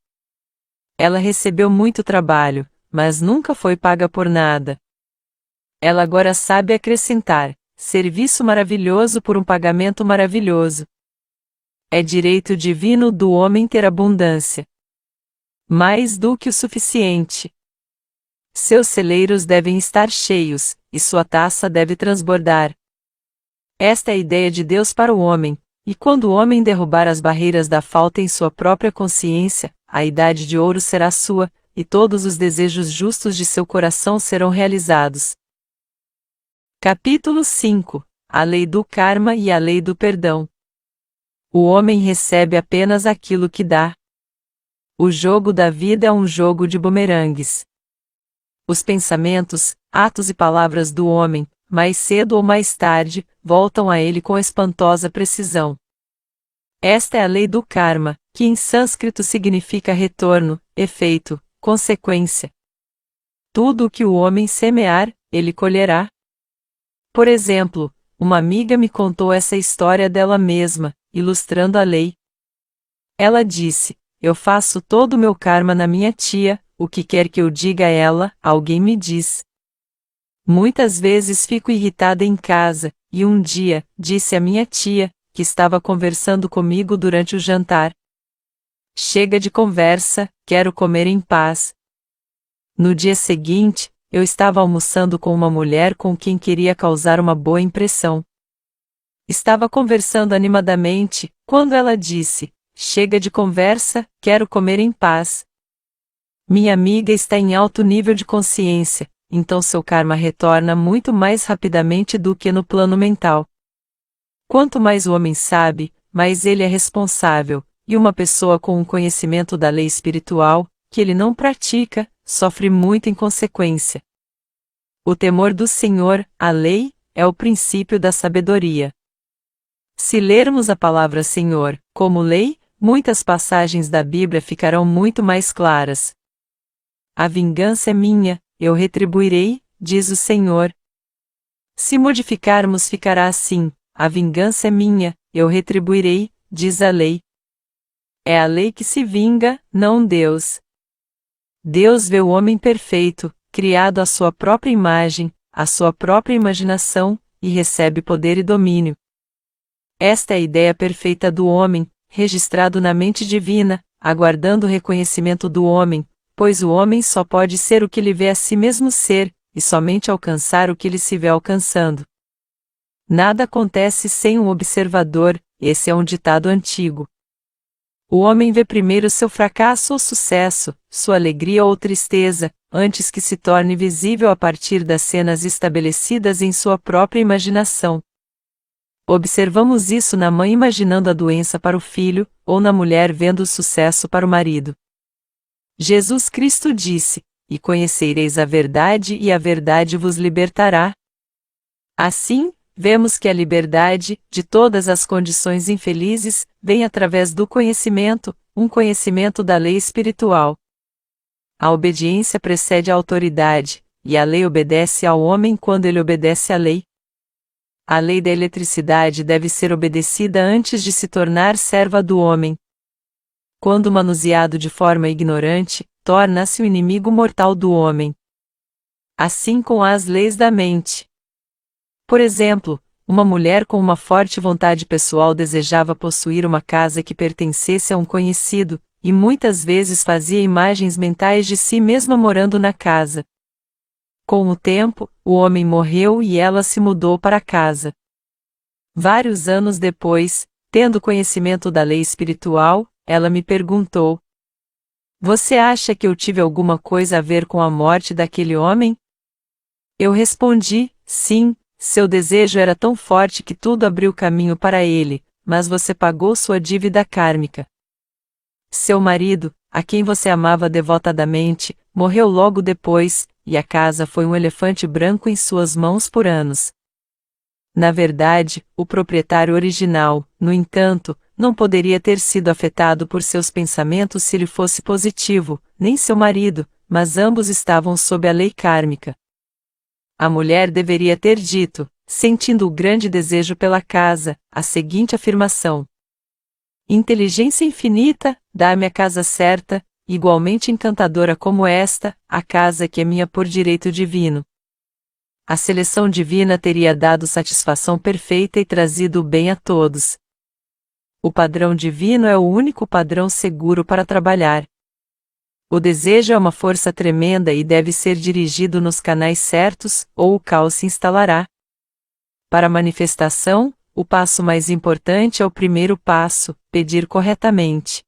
Ela recebeu muito trabalho, mas nunca foi paga por nada. Ela agora sabe acrescentar: serviço maravilhoso por um pagamento maravilhoso. É direito divino do homem ter abundância. Mais do que o suficiente. Seus celeiros devem estar cheios, e sua taça deve transbordar. Esta é a ideia de Deus para o homem, e quando o homem derrubar as barreiras da falta em sua própria consciência, a idade de ouro será sua, e todos os desejos justos de seu coração serão realizados. Capítulo 5 – A lei do karma e a lei do perdão. O homem recebe apenas aquilo que dá. O jogo da vida é um jogo de bumerangues. Os pensamentos, atos e palavras do homem, mais cedo ou mais tarde, voltam a ele com espantosa precisão. Esta é a lei do karma, que em sânscrito significa retorno, efeito, consequência. Tudo o que o homem semear, ele colherá. Por exemplo, uma amiga me contou essa história dela mesma, ilustrando a lei. Ela disse: eu faço todo o meu karma na minha tia, o que quer que eu diga a ela, alguém me diz. Muitas vezes fico irritada em casa, e um dia, disse a minha tia, que estava conversando comigo durante o jantar: chega de conversa, quero comer em paz. No dia seguinte, eu estava almoçando com uma mulher com quem queria causar uma boa impressão. Estava conversando animadamente, quando ela disse: chega de conversa, quero comer em paz. Minha amiga está em alto nível de consciência, então seu karma retorna muito mais rapidamente do que no plano mental. Quanto mais o homem sabe, mais ele é responsável, e uma pessoa com um conhecimento da lei espiritual, que ele não pratica, sofre muito em consequência. O temor do Senhor, a lei, é o princípio da sabedoria. Se lermos a palavra Senhor, como lei, muitas passagens da Bíblia ficarão muito mais claras. A vingança é minha, eu retribuirei, diz o Senhor. Se modificarmos ficará assim: a vingança é minha, eu retribuirei, diz a lei. É a lei que se vinga, não Deus. Deus vê o homem perfeito, criado à sua própria imagem, à sua própria imaginação, e recebe poder e domínio. Esta é a ideia perfeita do homem, registrado na mente divina, aguardando o reconhecimento do homem, pois o homem só pode ser o que ele vê a si mesmo ser, e somente alcançar o que ele se vê alcançando. Nada acontece sem um observador, esse é um ditado antigo. O homem vê primeiro seu fracasso ou sucesso, sua alegria ou tristeza, antes que se torne visível a partir das cenas estabelecidas em sua própria imaginação. Observamos isso na mãe imaginando a doença para o filho, ou na mulher vendo o sucesso para o marido. Jesus Cristo disse: "E conhecereis a verdade e a verdade vos libertará." Assim, vemos que a liberdade, de todas as condições infelizes, vem através do conhecimento, um conhecimento da lei espiritual. A obediência precede a autoridade, e a lei obedece ao homem quando ele obedece à lei. A lei da eletricidade deve ser obedecida antes de se tornar serva do homem. Quando manuseado de forma ignorante, torna-se o inimigo mortal do homem. Assim com as leis da mente. Por exemplo, uma mulher com uma forte vontade pessoal desejava possuir uma casa que pertencesse a um conhecido, e muitas vezes fazia imagens mentais de si mesma morando na casa. Com o tempo, o homem morreu e ela se mudou para a casa. Vários anos depois, tendo conhecimento da lei espiritual, ela me perguntou: "Você acha que eu tive alguma coisa a ver com a morte daquele homem?" Eu respondi: "Sim, seu desejo era tão forte que tudo abriu caminho para ele, mas você pagou sua dívida kármica. Seu marido, a quem você amava devotadamente, morreu logo depois, e a casa foi um elefante branco em suas mãos por anos." Na verdade, o proprietário original, no entanto, não poderia ter sido afetado por seus pensamentos se ele fosse positivo, nem seu marido, mas ambos estavam sob a lei kármica. A mulher deveria ter dito, sentindo o grande desejo pela casa, a seguinte afirmação: "Inteligência infinita, dá-me a casa certa, igualmente encantadora como esta, a casa que é minha por direito divino." A seleção divina teria dado satisfação perfeita e trazido o bem a todos. O padrão divino é o único padrão seguro para trabalhar. O desejo é uma força tremenda e deve ser dirigido nos canais certos, ou o caos se instalará. Para a manifestação, o passo mais importante é o primeiro passo: pedir corretamente.